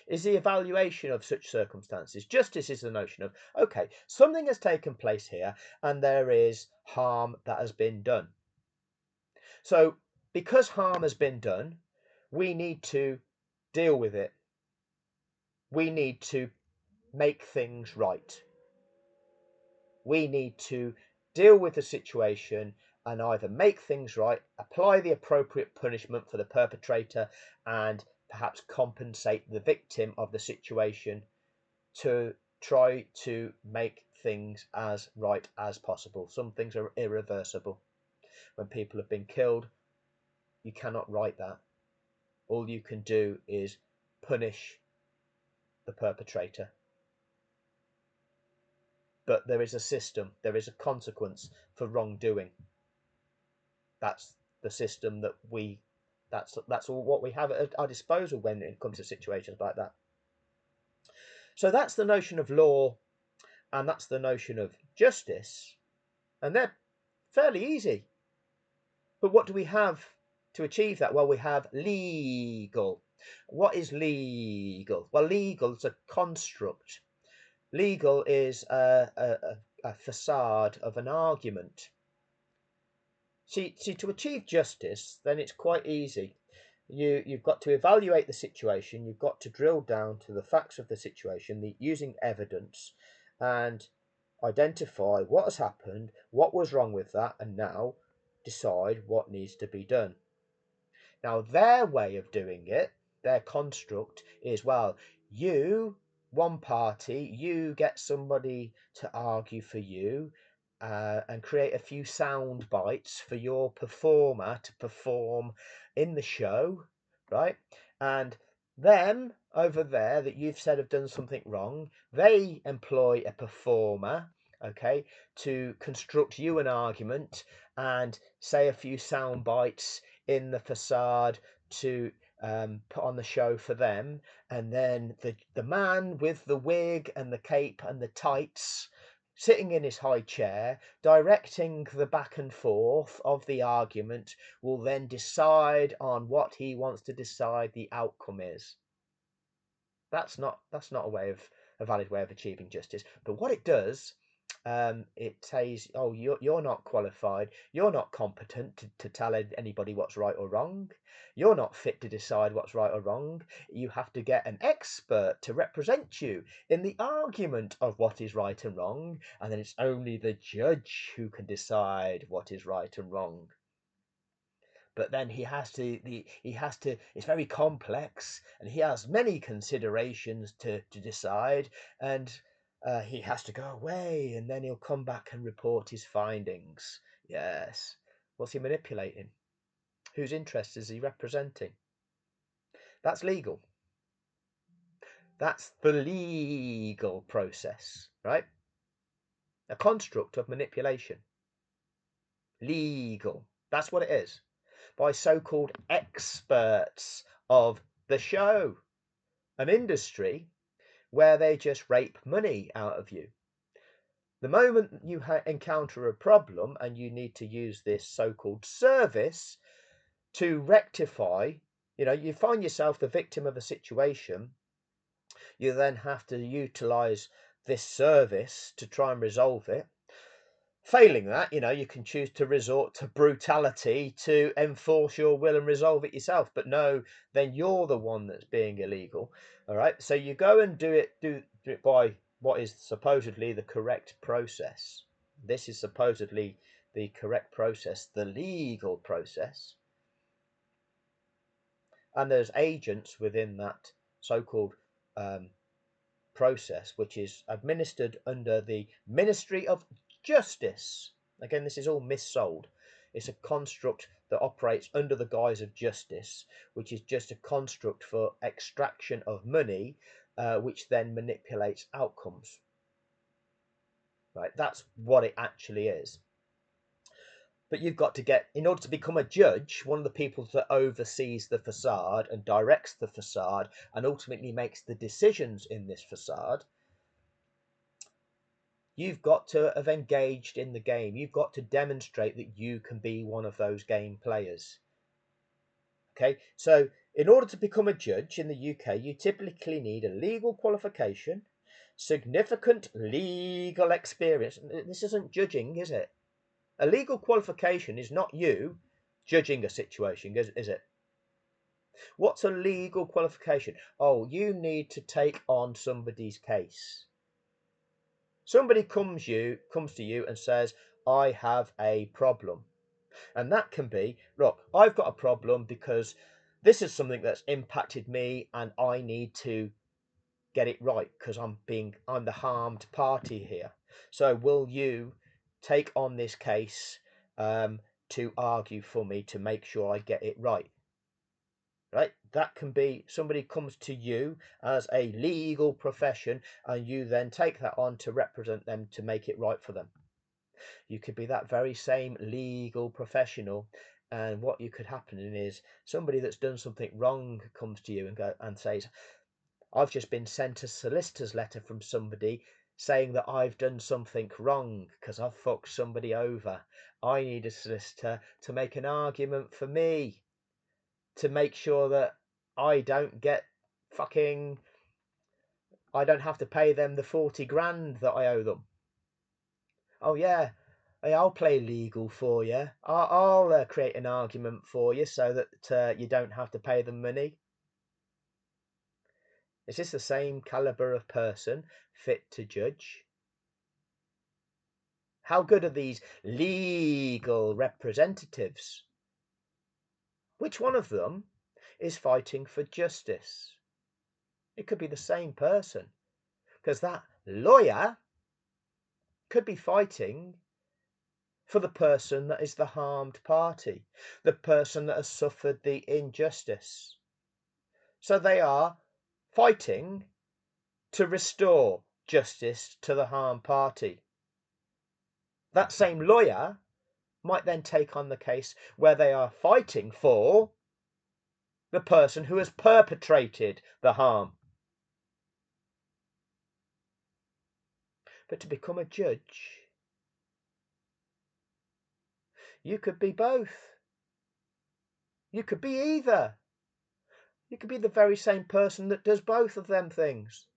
is the evaluation of such circumstances. Justice is the notion of, okay, something has taken place here and there is harm that has been done. So because harm has been done, we need to deal with it. We need to make things right. We need to deal with the situation and either make things right, apply the appropriate punishment for the perpetrator, and perhaps compensate the victim of the situation to try to make things as right as possible. Some things are irreversible. When people have been killed, you cannot right that. All you can do is punish the perpetrator. But there is a system, there is a consequence for wrongdoing. That's the system that that's all what we have at our disposal when it comes to situations like that. So that's the notion of law, and that's the notion of justice, and they're fairly easy. But what do we have to achieve that? Well, we have legal. What is legal? Well, legal is a construct. Legal is a facade of an argument. See, to achieve justice, then it's quite easy. You've got to evaluate the situation. You've got to drill down to the facts of the situation using evidence and identify what has happened, what was wrong with that, and now decide what needs to be done. Now, their way of doing it, their construct is, well, you, one party, you get somebody to argue for you, and create a few sound bites for your performer to perform in the show, right? And them over there that you've said have done something wrong, they employ a performer, okay, to construct you an argument and say a few sound bites in the facade to put on the show for them. And then the man with the wig and the cape and the tights, sitting in his high chair, directing the back and forth of the argument, will then decide on what he wants to decide the outcome is. That's not a valid way of achieving justice. But what it does, it says, oh, you're not qualified, you're not competent to tell anybody what's right or wrong, you're not fit to decide what's right or wrong. You have to get an expert to represent you in the argument of what is right and wrong, and then it's only the judge who can decide what is right and wrong. But then he has to it's very complex, and he has many considerations to decide, and he has to go away, and then he'll come back and report his findings. Yes. What's he manipulating? Whose interests is he representing? That's legal. That's the legal process, right? A construct of manipulation. Legal. That's what it is. By so-called experts of the show. An industry where they just rape money out of you. The moment you encounter a problem and you need to use this so-called service to rectify, you find yourself the victim of a situation, you then have to utilize this service to try and resolve it. Failing that, you can choose to resort to brutality to enforce your will and resolve it yourself. But no, then you're the one that's being illegal. All right. So you go and do it by what is supposedly the correct process. This is supposedly the correct process, the legal process. And there's agents within that so-called process, which is administered under the Ministry of Justice. Again, this is all missold. It's a construct that operates under the guise of justice, which is just a construct for extraction of money, which then manipulates outcomes. Right, that's what it actually is. But you've got to get, in order to become a judge, one of the people that oversees the facade and directs the facade and ultimately makes the decisions in this facade, you've got to have engaged in the game. You've got to demonstrate that you can be one of those game players. Okay, so in order to become a judge in the UK, you typically need a legal qualification, significant legal experience. This isn't judging, is it? A legal qualification is not you judging a situation, is it? What's a legal qualification? Oh, you need to take on somebody's case. Somebody comes to you and says, I have a problem. And that can be, look, I've got a problem because this is something that's impacted me and I need to get it right because I'm the harmed party here. So will you take on this case to argue for me to make sure I get it right? Right? That can be somebody comes to you as a legal profession and you then take that on to represent them to make it right for them. You could be that very same legal professional, and what you could happen is somebody that's done something wrong comes to you and says, I've just been sent a solicitor's letter from somebody saying that I've done something wrong because I've fucked somebody over. I need a solicitor to make an argument for me, to make sure that I don't have to pay them the 40 grand that I owe them. Oh yeah, I'll play legal for you. I'll create an argument for you so that you don't have to pay them money. Is this the same caliber of person fit to judge? How good are these legal representatives? Which one of them is fighting for justice? It could be the same person, because that lawyer could be fighting for the person that is the harmed party, the person that has suffered the injustice. So they are fighting to restore justice to the harmed party. That same lawyer might then take on the case where they are fighting for the person who has perpetrated the harm. But to become a judge, you could be both. You could be either. You could be the very same person that does both of them things.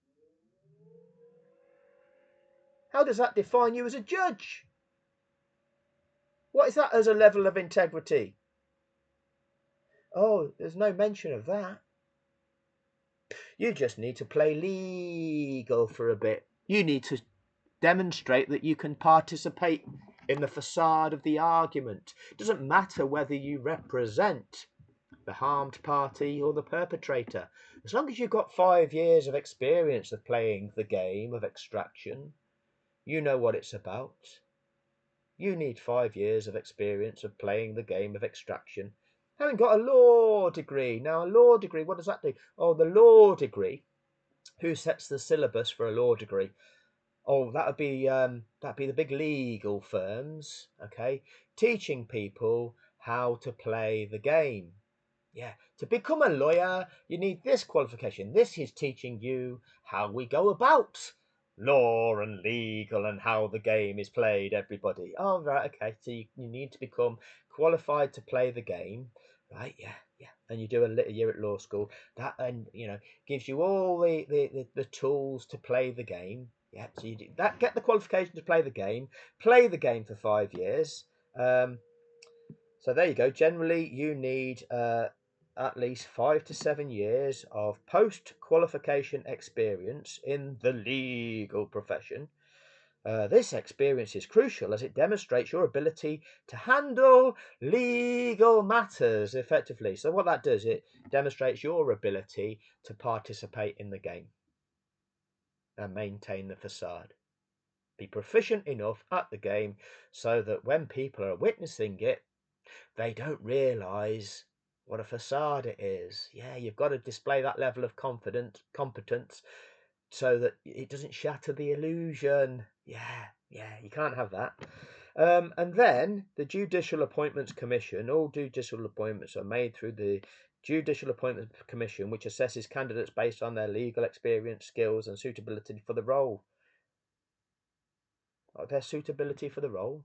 How does that define you as a judge? What is that as a level of integrity? Oh, there's no mention of that. You just need to play legal for a bit. You need to demonstrate that you can participate in the facade of the argument. It doesn't matter whether you represent the harmed party or the perpetrator. As long as you've got 5 years of experience of playing the game of extraction, you know what it's about. You need 5 years of experience of playing the game of extraction. Having got a law degree. Now, a law degree, what does that do? Oh, the law degree. Who sets the syllabus for a law degree? Oh, that'd be the big legal firms, okay, teaching people how to play the game. Yeah, to become a lawyer, you need this qualification. This is teaching you how we go about law and legal and how the game is played, everybody. Oh, right, okay. So you need to become qualified to play the game, right? Yeah, yeah. And you do a year at law school. That, and gives you all the tools to play the game. Yeah, so you do that, get the qualification to play the game for 5 years. So there you go. Generally, you need at least 5 to 7 years of post-qualification experience in the legal profession. This experience is crucial as it demonstrates your ability to handle legal matters effectively. So what that does, it demonstrates your ability to participate in the game and maintain the facade. Be proficient enough at the game so that when people are witnessing it, they don't realise what a facade it is. Yeah, you've got to display that level of competence so that it doesn't shatter the illusion. Yeah, you can't have that. And then the Judicial Appointments Commission, all judicial appointments are made through the Judicial Appointments Commission, which assesses candidates based on their legal experience, skills, and suitability for the role. Their suitability for the role.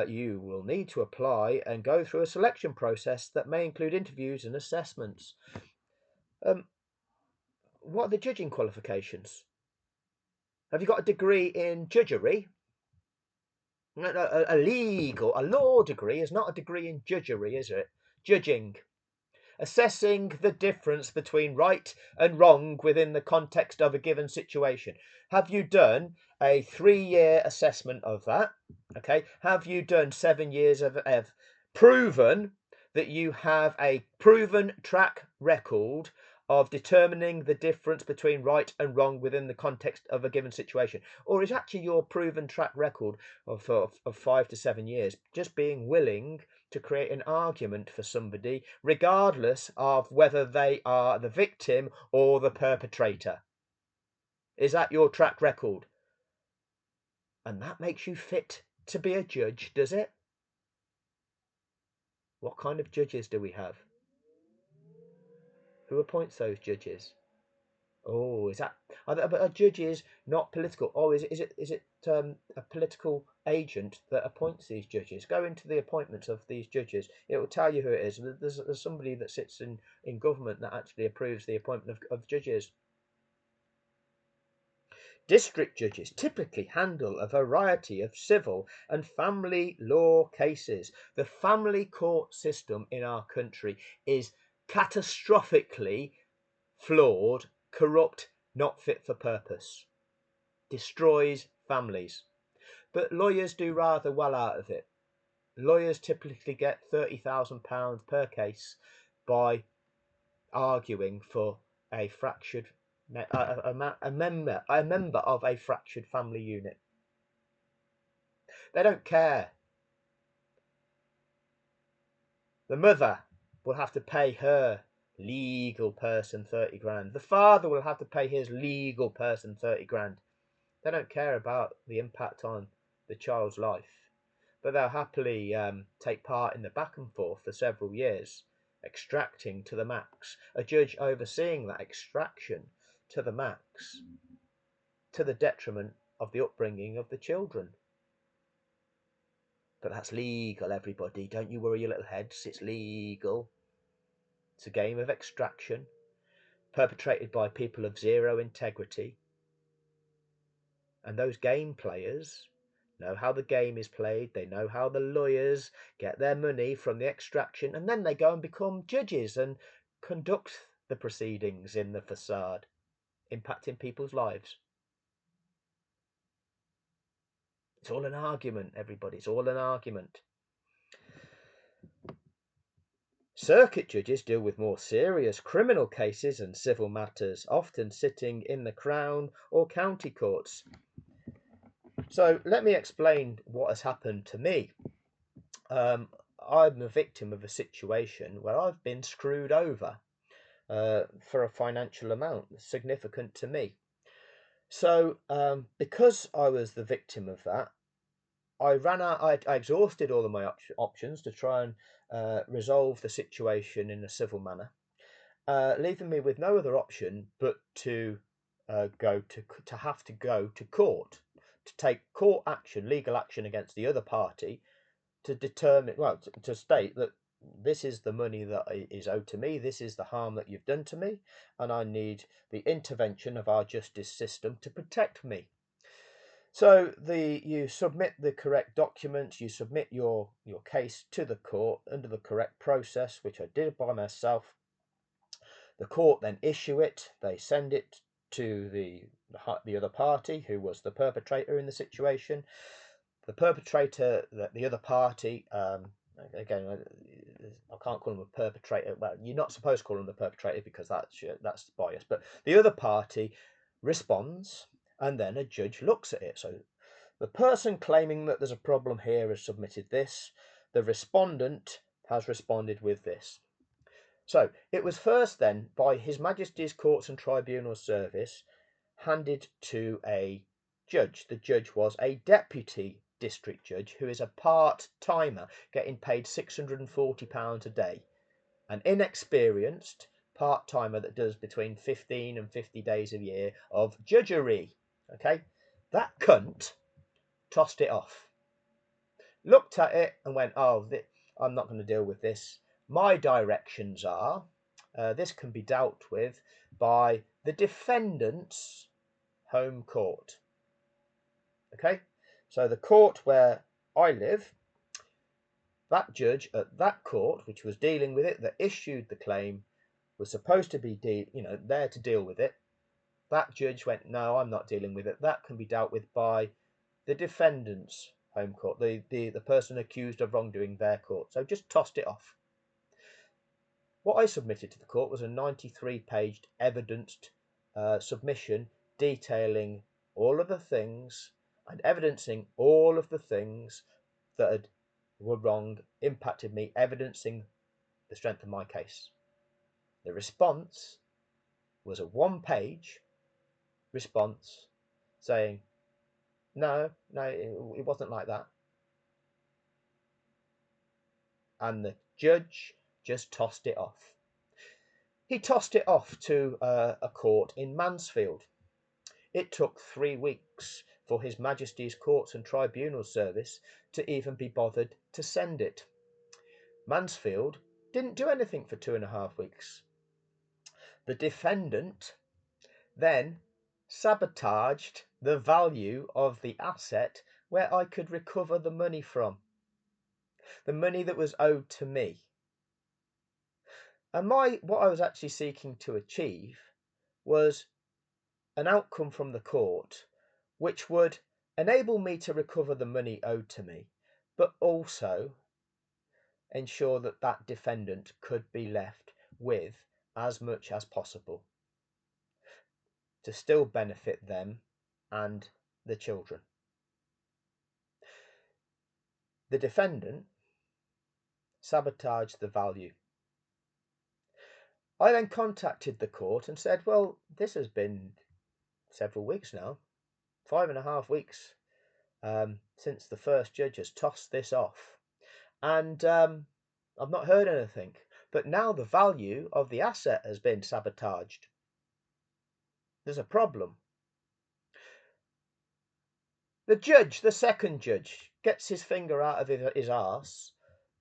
You will need to apply and go through a selection process that may include interviews and assessments. What are the judging qualifications? Have you got a degree in judgery? A law degree is not a degree in judgery, is it? Judging. Assessing the difference between right and wrong within the context of a given situation. Have you done a 3-year assessment of that? Okay. Have you done 7 years of proven that you have a proven track record of determining the difference between right and wrong within the context of a given situation? Or is actually your proven track record of 5 to 7 years just being willing to create an argument for somebody, regardless of whether they are the victim or the perpetrator? Is that your track record? And that makes you fit to be a judge, does it? What kind of judges do we have? Who appoints those judges? Oh, are judges not political? Oh, is it a political agent that appoints these judges? Go into the appointments of these judges. It will tell you who it is. There's somebody that sits in government that actually approves the appointment of judges. District judges typically handle a variety of civil and family law cases. The family court system in our country is catastrophically flawed, corrupt, not fit for purpose, destroys families. But lawyers do rather well out of it. Lawyers typically get £30,000 per case by arguing for a fractured a member of a fractured family unit. They don't care. The mother will have to pay her legal person 30 grand. The father will have to pay his legal person 30 grand. They don't care about the impact on the child's life, but they'll happily take part in the back and forth for several years, extracting to the max. A judge overseeing that extraction to the max, to the detriment of the upbringing of the children. But that's legal, everybody. Don't you worry your little heads. It's legal. It's a game of extraction perpetrated by people of zero integrity. And those game players know how the game is played. They know how the lawyers get their money from the extraction. And then they go and become judges and conduct the proceedings in the facade, impacting people's lives. It's all an argument, everybody. It's all an argument. Circuit judges deal with more serious criminal cases and civil matters, often sitting in the Crown or county courts. So let me explain what has happened to me. I'm a victim of a situation where I've been screwed over for a financial amount significant to me. So because I was the victim of that, I ran out. I exhausted all of my options to try and resolve the situation in a civil manner, leaving me with no other option but to have to go to court, to take court action, legal action against the other party, to determine, well, to state that this is the money that is owed to me, this is the harm that you've done to me, and I need the intervention of our justice system to protect me. So you submit the correct documents, you submit your case to the court under the correct process, which I did by myself. The court then issue it, they send it to the other party, who was the perpetrator in the situation. The perpetrator, the other party, again, I can't call them a perpetrator. Well, you're not supposed to call them the perpetrator because that's bias. But the other party responds, and then a judge looks at it. So the person claiming that there's a problem here has submitted this. The respondent has responded with this. So it was first then by His Majesty's Courts and Tribunal Service handed to a judge. The judge was a deputy district judge who is a part-timer getting paid £640 a day. An inexperienced part-timer that does between 15 and 50 days a year of judgery. Okay, that cunt tossed it off. Looked at it and went, oh, I'm not going to deal with this. My directions are, this can be dealt with by the defendant's home court. Okay, so the court where I live, that judge at that court, which was dealing with it, that issued the claim, was supposed to be there to deal with it. That judge went, no, I'm not dealing with it. That can be dealt with by the defendant's home court, the person accused of wrongdoing, their court. So just tossed it off. What I submitted to the court was a 93-page evidenced submission detailing all of the things and evidencing all of the things that were wrong, impacted me, evidencing the strength of my case. The response was a one-page response saying, no, it wasn't like that. And the judge just tossed it off. He tossed it off to a court in Mansfield. It took 3 weeks for His Majesty's Courts and Tribunal Service to even be bothered to send it. Mansfield didn't do anything for 2.5 weeks. The defendant then sabotaged the value of the asset where I could recover the money from. The money that was owed to me. And what I was actually seeking to achieve was an outcome from the court which would enable me to recover the money owed to me, but also ensure that that defendant could be left with as much as possible to still benefit them and the children. The defendant sabotaged the value. I then contacted the court and said, well, this has been several weeks now, 5.5 weeks since the first judge has tossed this off. And I've not heard anything. But now the value of the asset has been sabotaged. There's a problem. The judge, the second judge, gets his finger out of his arse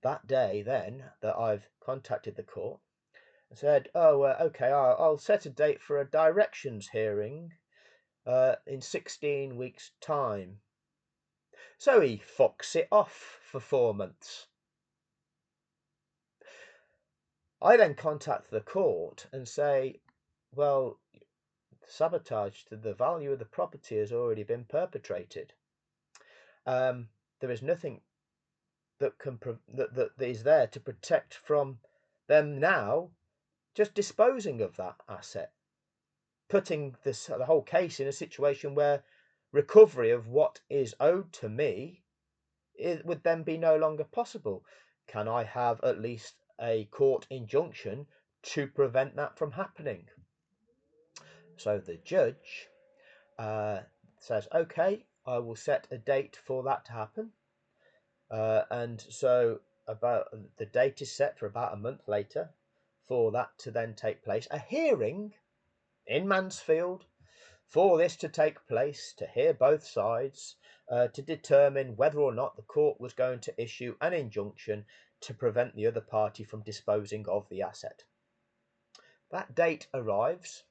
that day then that I've contacted the court and said, oh, okay, I'll set a date for a directions hearing in 16 weeks' time. So he fucks it off for 4 months. I then contact the court and say, well, sabotage to the value of the property has already been perpetrated. There is nothing that is there to protect from them now just disposing of that asset, putting the whole case in a situation where recovery of what is owed to me would then be no longer possible. Can I have at least a court injunction to prevent that from happening. So the judge says, okay, I will set a date for that to happen. And so about the date is set for about a month later for that to then take place. A hearing in Mansfield for this to take place, to hear both sides, to determine whether or not the court was going to issue an injunction to prevent the other party from disposing of the asset. That date arrives,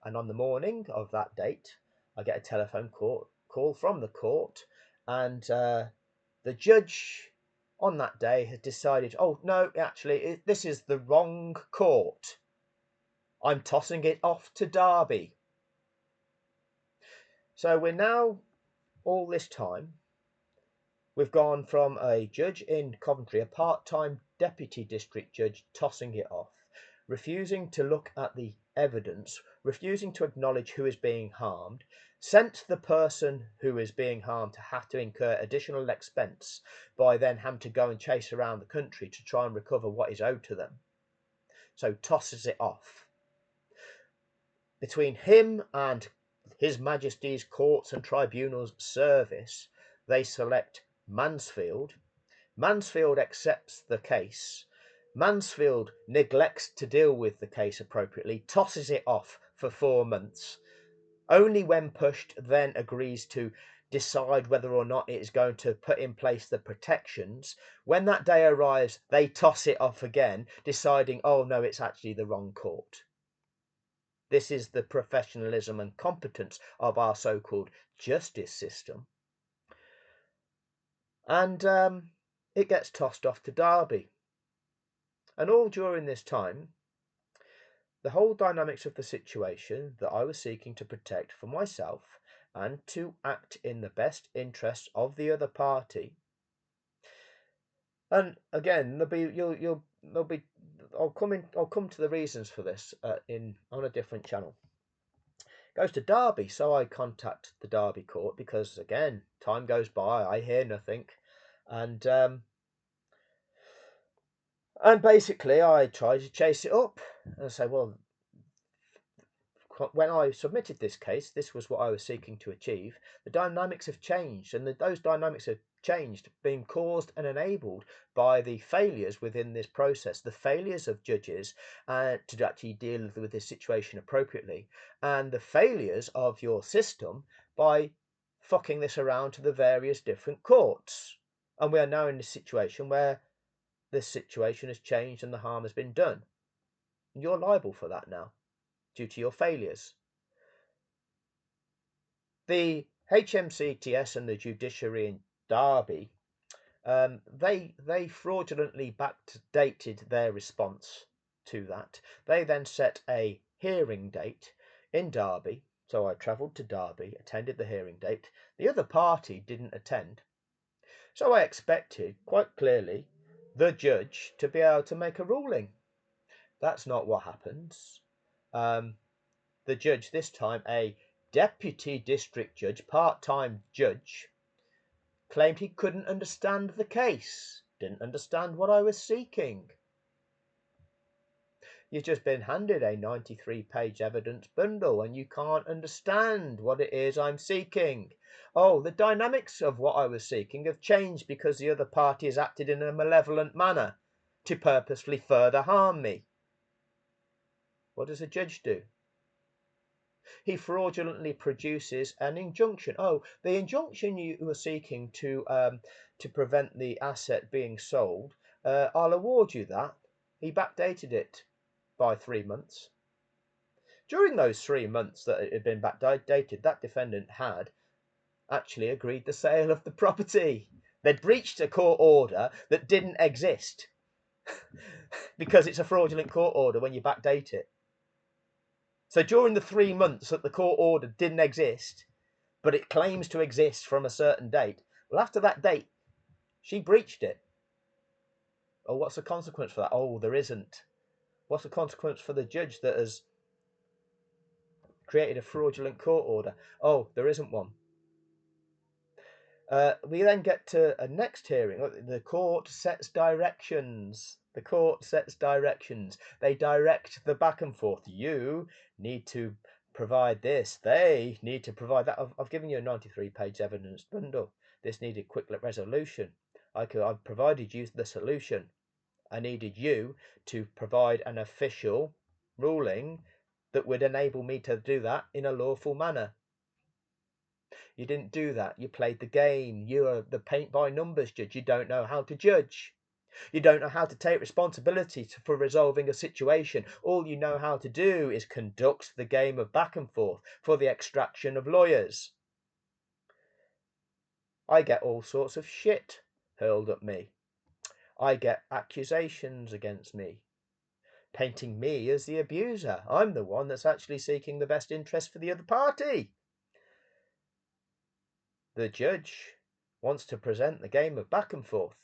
and on the morning of that date, I get a telephone call from the court, and the judge on that day has decided, oh no, actually, this is the wrong court. I'm tossing it off to Derby. So we're now, all this time, we've gone from a judge in Coventry, a part-time deputy district judge, tossing it off, refusing to look at the evidence, refusing to acknowledge who is being harmed, sent the person who is being harmed to have to incur additional expense by then having to go and chase around the country to try and recover what is owed to them. So tosses it off. Between him and His Majesty's Courts and Tribunals Service, they select Mansfield. Mansfield accepts the case. Mansfield neglects to deal with the case appropriately, tosses it off for 4 months. Only when pushed then agrees to decide whether or not it is going to put in place the protections. When that day arrives, they toss it off again, deciding, oh no, it's actually the wrong court. This is the professionalism and competence of our so-called justice system. And it gets tossed off to Derby. And all during this time, the whole dynamics of the situation that I was seeking to protect for myself and to act in the best interests of the other party. And again, I'll come to the reasons for this on a different channel. Goes to Derby, so I contact the Derby court because again, time goes by, I hear nothing, and basically I try to chase it up and say, well, when I submitted this case, this was what I was seeking to achieve. The dynamics have changed, and those dynamics have changed, being caused and enabled by the failures within this process, the failures of judges to actually deal with this situation appropriately, and the failures of your system by fucking this around to the various different courts. And we are now in a situation where this situation has changed and the harm has been done. And you're liable for that now, due to your failures. The HMCTS and the judiciary in Derby, they fraudulently backdated their response to that. They then set a hearing date in Derby. So I travelled to Derby, attended the hearing date. The other party didn't attend. So I expected, quite clearly, the judge to be able to make a ruling. That's not what happens. The judge, this time a deputy district judge, part-time judge, claimed he couldn't understand the case, didn't understand what I was seeking. You've just been handed a 93-page evidence bundle and you can't understand what it is I'm seeking. Oh, the dynamics of what I was seeking have changed because the other party has acted in a malevolent manner to purposefully further harm me. What does a judge do? He fraudulently produces an injunction. Oh, the injunction you were seeking to prevent the asset being sold, I'll award you that. He backdated it by 3 months. During those 3 months that it had been backdated, that defendant had actually agreed the sale of the property. They'd breached a court order that didn't exist because it's a fraudulent court order when you backdate it. So during the 3 months that the court order didn't exist, but it claims to exist from a certain date, well, after that date, she breached it. Oh, what's the consequence for that? Oh, there isn't. What's the consequence for the judge that has created a fraudulent court order? Oh, there isn't one. We then get to a next hearing. The court sets directions. The court sets directions. They direct the back and forth. You need to provide this. They need to provide that. I've given you a 93-page evidence bundle. This needed quick resolution. I've provided you the solution. I needed you to provide an official ruling that would enable me to do that in a lawful manner. You didn't do that. You played the game. You're the paint by numbers judge. You don't know how to judge. You don't know how to take responsibility for resolving a situation. All you know how to do is conduct the game of back and forth for the extraction of lawyers. I get all sorts of shit hurled at me. I get accusations against me, painting me as the abuser. I'm the one that's actually seeking the best interest for the other party. The judge wants to present the game of back and forth.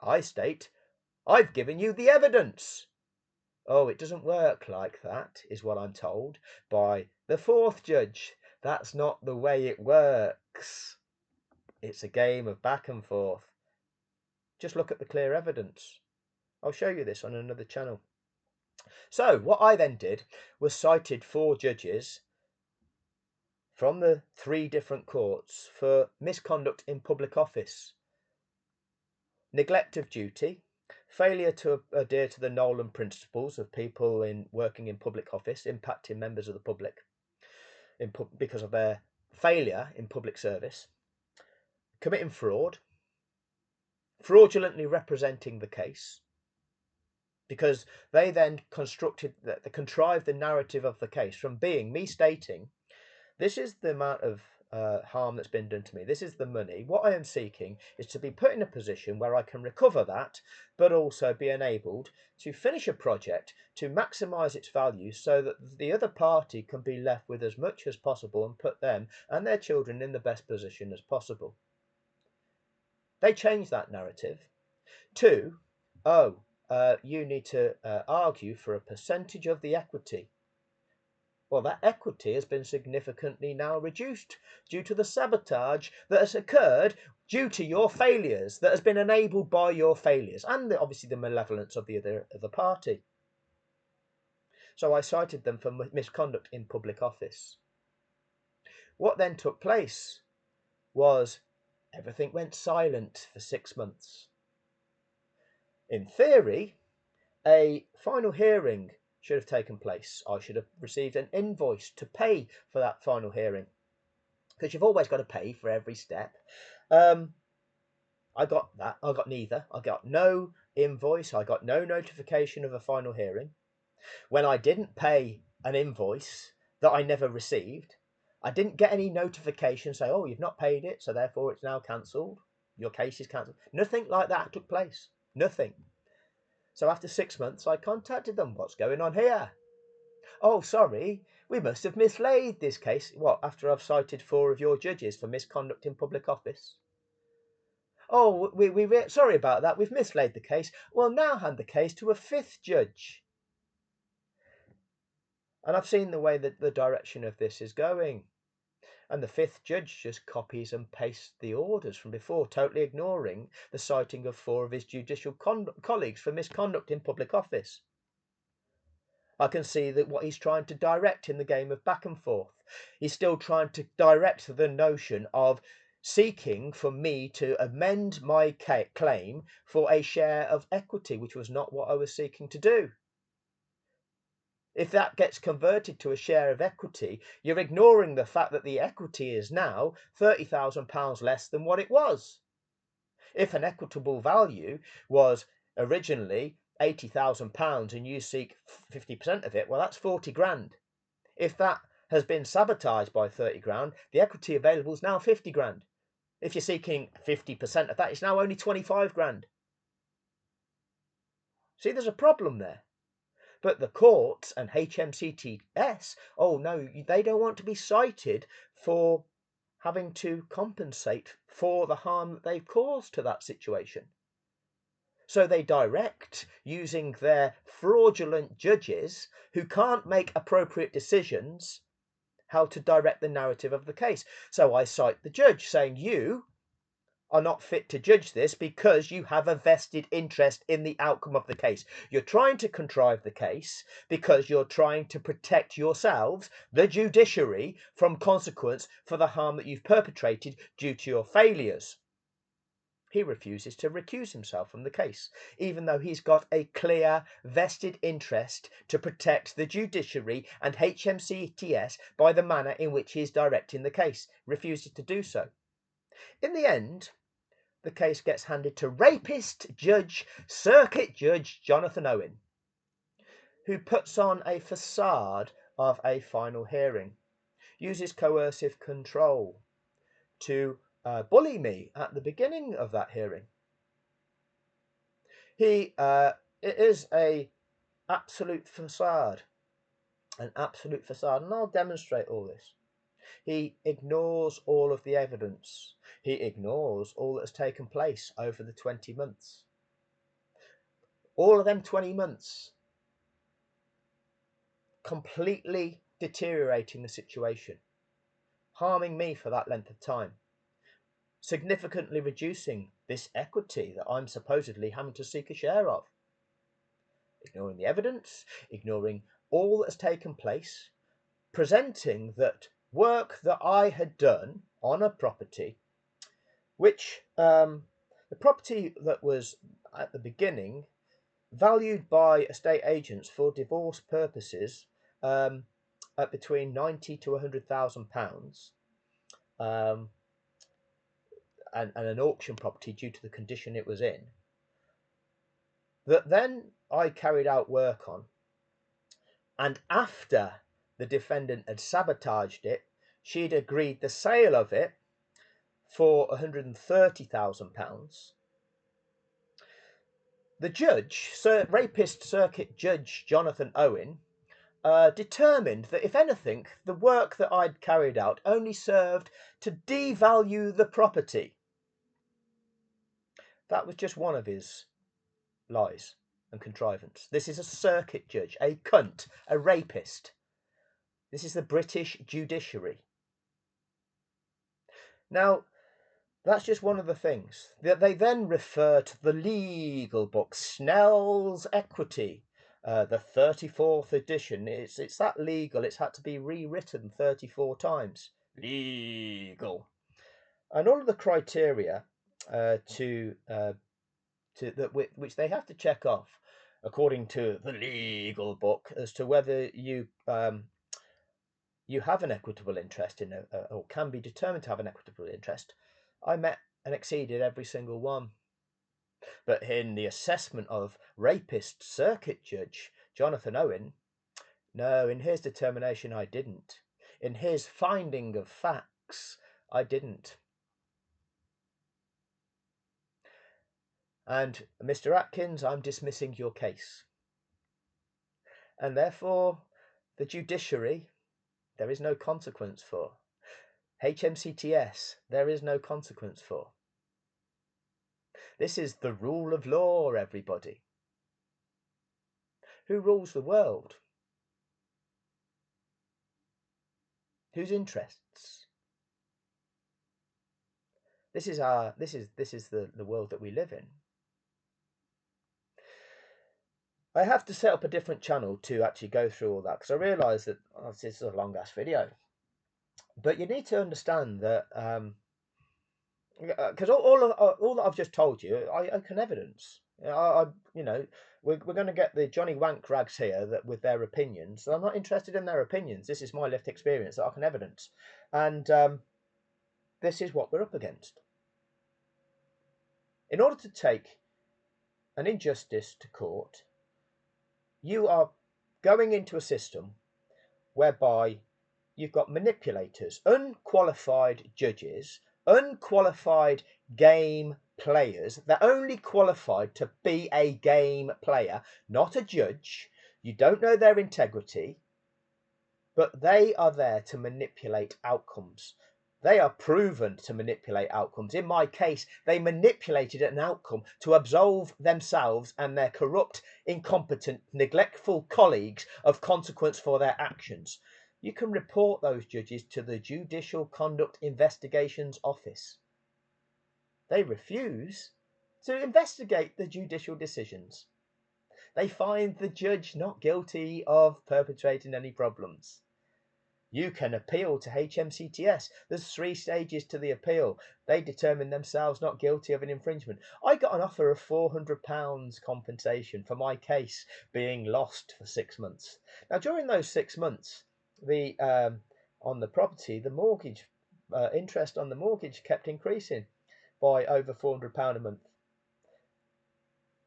I state, I've given you the evidence. Oh, it doesn't work like that, is what I'm told by the fourth judge. That's not the way it works. It's a game of back and forth. Just look at the clear evidence. I'll show you this on another channel. So what I then did was cited 4 judges from the 3 different courts for misconduct in public office, neglect of duty, failure to adhere to the Nolan principles of people working in public office, impacting members of the public because of their failure in public service, committing fraud, fraudulently representing the case, because they then contrived the narrative of the case from being me stating, this is the amount of harm that's been done to me. This is the money. What I am seeking is to be put in a position where I can recover that, but also be enabled to finish a project to maximise its value so that the other party can be left with as much as possible and put them and their children in the best position as possible. They changed that narrative to, you need to argue for a percentage of the equity. Well, that equity has been significantly now reduced due to the sabotage that has occurred due to your failures, that has been enabled by your failures, and obviously the malevolence of the other party. So I cited them for misconduct in public office. What then took place was everything went silent for 6 months. In theory, a final hearing should have taken place. I should have received an invoice to pay for that final hearing, because you've always got to pay for every step. I got that. I got neither. I got no invoice. I got no notification of a final hearing. When I didn't pay an invoice that I never received, I didn't get any notification say, oh, you've not paid it, so therefore it's now cancelled. Your case is cancelled. Nothing like that took place. Nothing. So after 6 months, I contacted them. What's going on here? Oh, sorry, we must have mislaid this case. What, after I've cited 4 of your judges for misconduct in public office? Oh, we're sorry about that. We've mislaid the case. Well, now hand the case to a 5th judge. And I've seen the way that the direction of this is going. And the 5th judge just copies and pastes the orders from before, totally ignoring the citing of 4 of his judicial colleagues for misconduct in public office. I can see that what he's trying to direct in the game of back and forth. He's still trying to direct the notion of seeking for me to amend my claim for a share of equity, which was not what I was seeking to do. If that gets converted to a share of equity, you're ignoring the fact that the equity is now £30,000 less than what it was. If an equitable value was originally £80,000 and you seek 50% of it, well, that's 40 grand. If that has been sabotaged by 30 grand, the equity available is now 50 grand. If you're seeking 50% of that, it's now only 25 grand. See, there's a problem there. But the courts and HMCTS, oh no, they don't want to be cited for having to compensate for the harm that they've caused to that situation. So they direct, using their fraudulent judges who can't make appropriate decisions, how to direct the narrative of the case. So I cite the judge saying, you are not fit to judge this because you have a vested interest in the outcome of the case. You're trying to contrive the case because you're trying to protect yourselves, the judiciary, from consequence for the harm that you've perpetrated due to your failures. He refuses to recuse himself from the case, even though he's got a clear vested interest to protect the judiciary and HMCTS by the manner in which he is directing the case. Refuses to do so. In the end, the case gets handed to rapist judge, Circuit Judge Jonathan Owen, who puts on a facade of a final hearing, uses coercive control to bully me at the beginning of that hearing. It is an absolute facade, and I'll demonstrate all this. He ignores all of the evidence. He ignores all that has taken place over the 20 months. All of them 20 months completely deteriorating the situation, harming me for that length of time, significantly reducing this equity that I'm supposedly having to seek a share of. Ignoring the evidence, ignoring all that has taken place, presenting that work that I had done on a property, which the property that was at the beginning valued by estate agents for divorce purposes at between £90,000 to £100,000, and an auction property due to the condition it was in, that then I carried out work on, and after the defendant had sabotaged it, she'd agreed the sale of it for £130,000. The judge, rapist Circuit Judge Jonathan Owen, determined that, if anything, the work that I'd carried out only served to devalue the property. That was just one of his lies and contrivance. This is a circuit judge, a cunt, a rapist. This is the British judiciary. Now, that's just one of the things. They then refer to the legal book, Snell's Equity, the 34th edition. It's that legal. It's had to be rewritten 34 times. Legal. And all of the criteria which they have to check off, according to the legal book, as to whether you have an equitable interest in or can be determined to have an equitable interest, I met and exceeded every single one. But in the assessment of rapist Circuit Judge Jonathan Owen, no, in his determination I didn't. In his finding of facts, I didn't. And Mr. Atkins, I'm dismissing your case. And therefore, the judiciary, there is no consequence for. HMCTS, there is no consequence for. This is the rule of law, everybody. Who rules the world? Whose interests? This is the world that we live in. I have to set up a different channel to actually go through all that, because I realise that this is a long ass video. But you need to understand that because all that I've just told you, I can evidence. We're going to get the Johnny Wank rags here that with their opinions. I'm not interested in their opinions. This is my lived experience that I can evidence, and this is what we're up against. In order to take an injustice to court, you are going into a system whereby you've got manipulators, unqualified judges, unqualified game players. They're only qualified to be a game player, not a judge. You don't know their integrity, but they are there to manipulate outcomes. They are proven to manipulate outcomes. In my case, they manipulated an outcome to absolve themselves and their corrupt, incompetent, neglectful colleagues of consequence for their actions. you can report those judges to the Judicial Conduct Investigations Office. They refuse to investigate the judicial decisions. They find the judge not guilty of perpetrating any problems. You can appeal to HMCTS. There's 3 stages to the appeal. They determine themselves not guilty of an infringement. I got an offer of £400 compensation for my case being lost for 6 months. Now, during those 6 months, the on the property, the mortgage interest on the mortgage kept increasing by over £400 a month.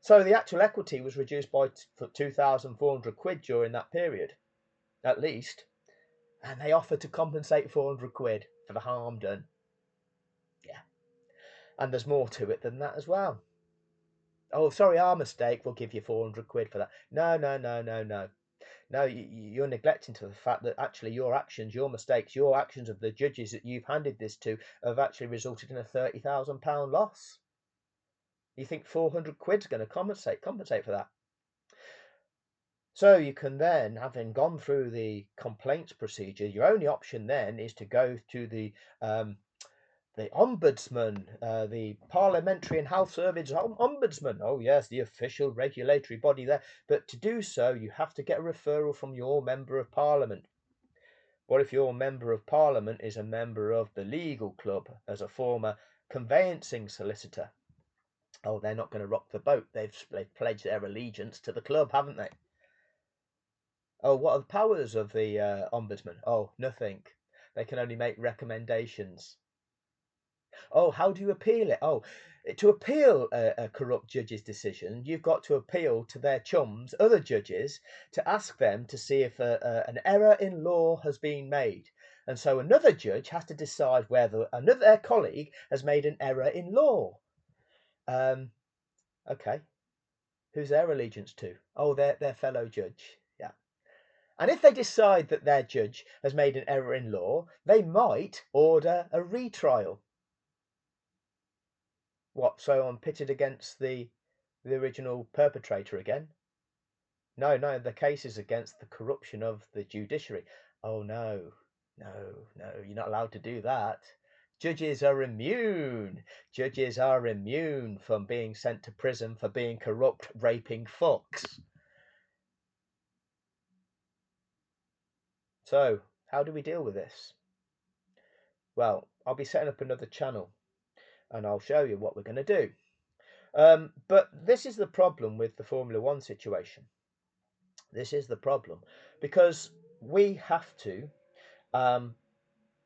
So the actual equity was reduced by 2,400 quid during that period, at least. And they offered to compensate 400 quid for the harm done. Yeah. And there's more to it than that as well. Oh, sorry, our mistake. We'll give you 400 quid for that. No. No, you're neglecting to the fact that actually your actions, your mistakes, your actions of the judges that you've handed this to have actually resulted in a £30,000 loss. You think 400 quid's going to compensate for that? So you can then, having gone through the complaints procedure, your only option then is to go to the Ombudsman, the Parliamentary and Health Service Ombudsman. Oh yes, the official regulatory body there. But to do so, you have to get a referral from your Member of Parliament. What if your Member of Parliament is a member of the legal club as a former conveyancing solicitor? Oh, they're not going to rock the boat. They've pledged their allegiance to the club, haven't they? Oh, what are the powers of the Ombudsman? Oh, nothing. They can only make recommendations. Oh, how do you appeal it? Oh, to appeal a corrupt judge's decision, you've got to appeal to their chums, other judges, to ask them to see if an error in law has been made. And so another judge has to decide whether their colleague has made an error in law. Okay. Who's their allegiance to? Oh, their fellow judge. Yeah. And if they decide that their judge has made an error in law, they might order a retrial. What, so I'm pitted against the original perpetrator again? No, the case is against the corruption of the judiciary. Oh, no, you're not allowed to do that. Judges are immune. Judges are immune from being sent to prison for being corrupt, raping fucks. So, how do we deal with this? Well, I'll be setting up another channel and I'll show you what we're going to do. But this is the problem with the Formula One situation. This is the problem because we have to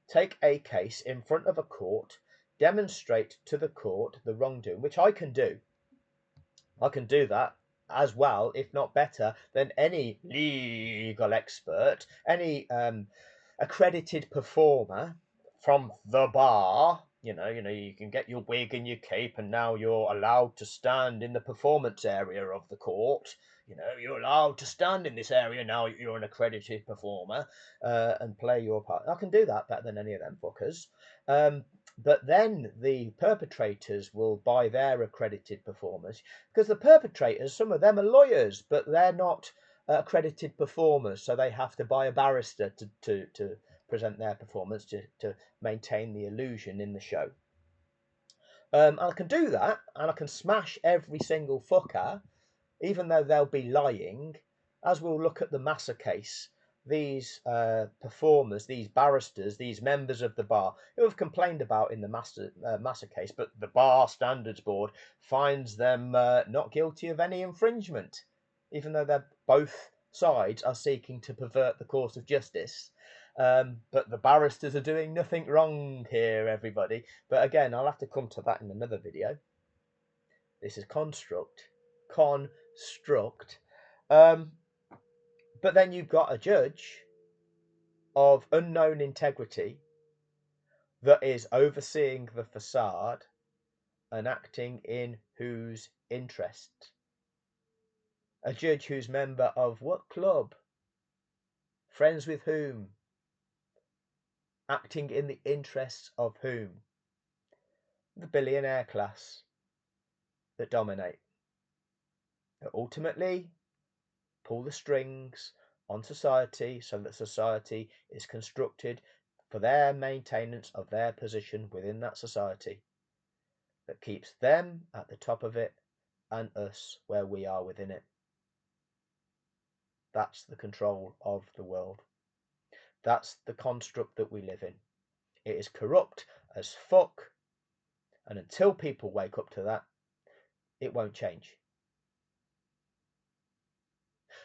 take a case in front of a court, demonstrate to the court the wrongdoing, which I can do. I can do that as well, if not better, than any legal expert, any accredited performer from the bar. You know, you can get your wig and your cape, and now you're allowed to stand in the performance area of the court. You know, you're allowed to stand in this area now. You're an accredited performer and play your part. I can do that better than any of them fuckers. But then the perpetrators will buy their accredited performers, because the perpetrators, some of them are lawyers, but they're not accredited performers, so they have to buy a barrister to present their performance to maintain the illusion in the show. I can do that, and I can smash every single fucker, even though they'll be lying. As we'll look at the Massa case, these performers, these barristers, these members of the bar who have complained about in the Massa case, but the Bar Standards Board finds them not guilty of any infringement, even though both sides are seeking to pervert the course of justice. But the barristers are doing nothing wrong here, everybody. But again, I'll have to come to that in another video. This is construct. But then you've got a judge of unknown integrity that is overseeing the facade and acting in whose interest? A judge who's member of what club? Friends with whom? Acting in the interests of whom? The billionaire class that dominate. That ultimately pull the strings on society so that society is constructed for their maintenance of their position within that society, that keeps them at the top of it and us where we are within it. That's the control of the world. That's the construct that we live in. It is corrupt as fuck, and until people wake up to that, it won't change.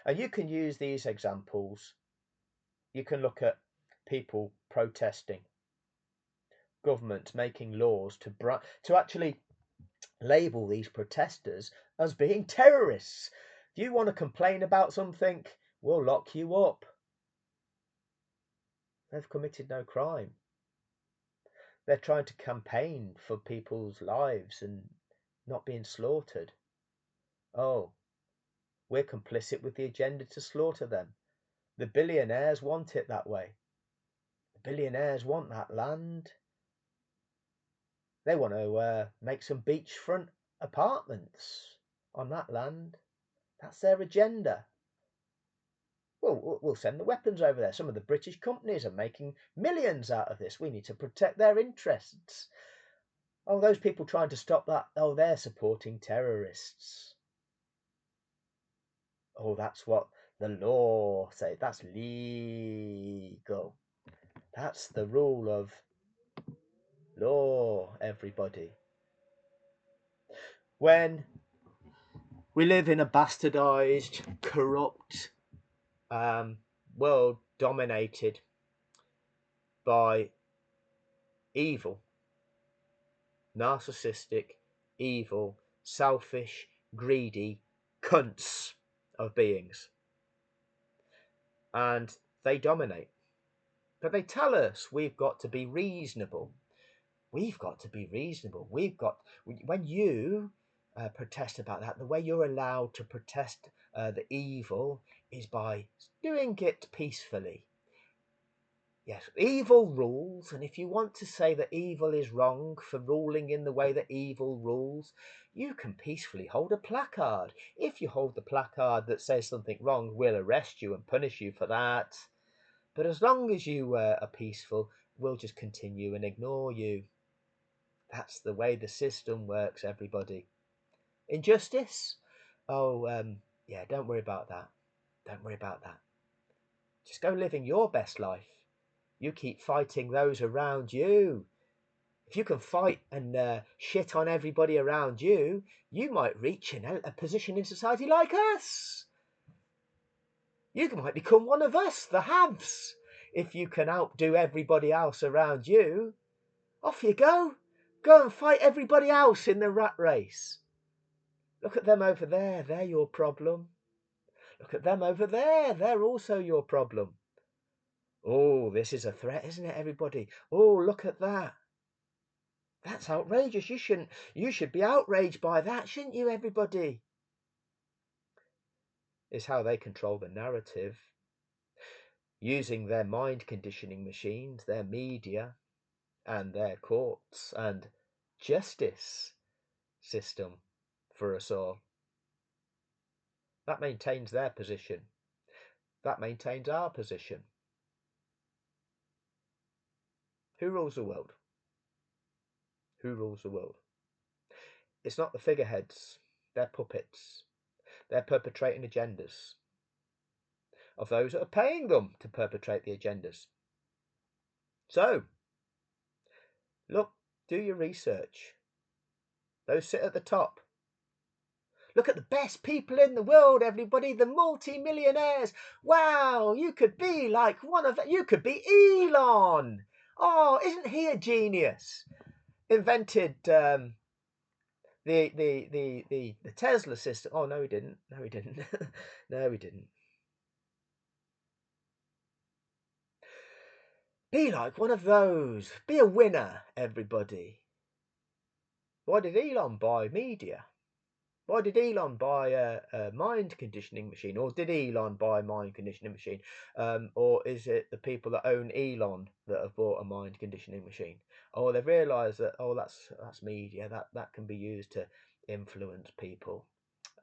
And you can use these examples. You can look at people protesting, governments making laws to actually label these protesters as being terrorists. If you want to complain about something, we'll lock you up. They've committed no crime. They're trying to campaign for people's lives and not being slaughtered. Oh, we're complicit with the agenda to slaughter them. The billionaires want it that way. The billionaires want that land. They want to make some beachfront apartments on that land. That's their agenda. Well, we'll send the weapons over there. Some of the British companies are making millions out of this. We need to protect their interests. Oh, those people trying to stop that, oh, they're supporting terrorists. Oh, that's what the law says. That's legal. That's the rule of law, everybody. When we live in a bastardized, corrupt world dominated by evil, narcissistic, evil, selfish, greedy cunts of beings, and they dominate. But they tell us we've got to be reasonable. We've got to be reasonable. When you protest about that, the way you're allowed to protest the evil is by doing it peacefully. Yes, evil rules, and if you want to say that evil is wrong for ruling in the way that evil rules, you can peacefully hold a placard. If you hold the placard that says something wrong, we'll arrest you and punish you for that. But as long as you are peaceful, we'll just continue and ignore you. That's the way the system works, everybody. Injustice? Oh, yeah, don't worry about that. Don't worry about that. Just go living your best life. You keep fighting those around you. If you can fight and shit on everybody around you, you might reach a position in society like us. You might become one of us, the haves. If you can outdo everybody else around you, off you go. Go and fight everybody else in the rat race. Look at them over there, they're your problem. Look at them over there, they're also your problem. Oh, this is a threat, isn't it, everybody? Oh, look at that. That's outrageous. You should be outraged by that, shouldn't you, everybody? Is how they control the narrative. Using their mind conditioning machines, their media, and their courts and justice system for us all. That maintains their position. That maintains our position. Who rules the world? Who rules the world? It's not the figureheads. They're puppets. They're perpetrating agendas of those that are paying them to perpetrate the agendas. So, look, do your research. Those sit at the top. Look at the best people in the world, everybody, the multi-millionaires. Wow, you could be like one of them. You could be Elon. Oh, isn't he a genius? Invented the Tesla system. Oh, no, he didn't. No, he didn't. No, he didn't. Be like one of those. Be a winner, everybody. Why did Elon buy media? Why did Elon buy a mind conditioning machine? Or did Elon buy a mind conditioning machine? Or is it the people that own Elon that have bought a mind conditioning machine? Oh, they've realised that, oh, that's media. That can be used to influence people.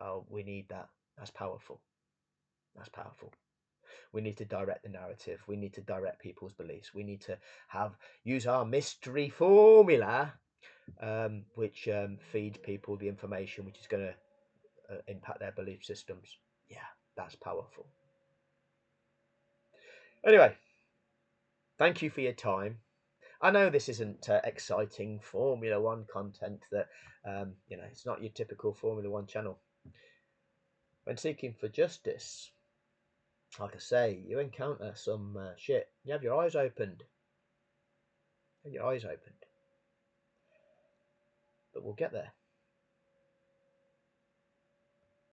Oh, we need that. That's powerful. That's powerful. We need to direct the narrative. We need to direct people's beliefs. We need to use our mystery formula, which feeds people the information which is going to impact their belief systems. Yeah, that's powerful. Anyway, thank you for your time. I know this isn't exciting Formula One content that, it's not your typical Formula One channel. When seeking for justice, like I say, you encounter some shit. You have your eyes opened. But we'll get there.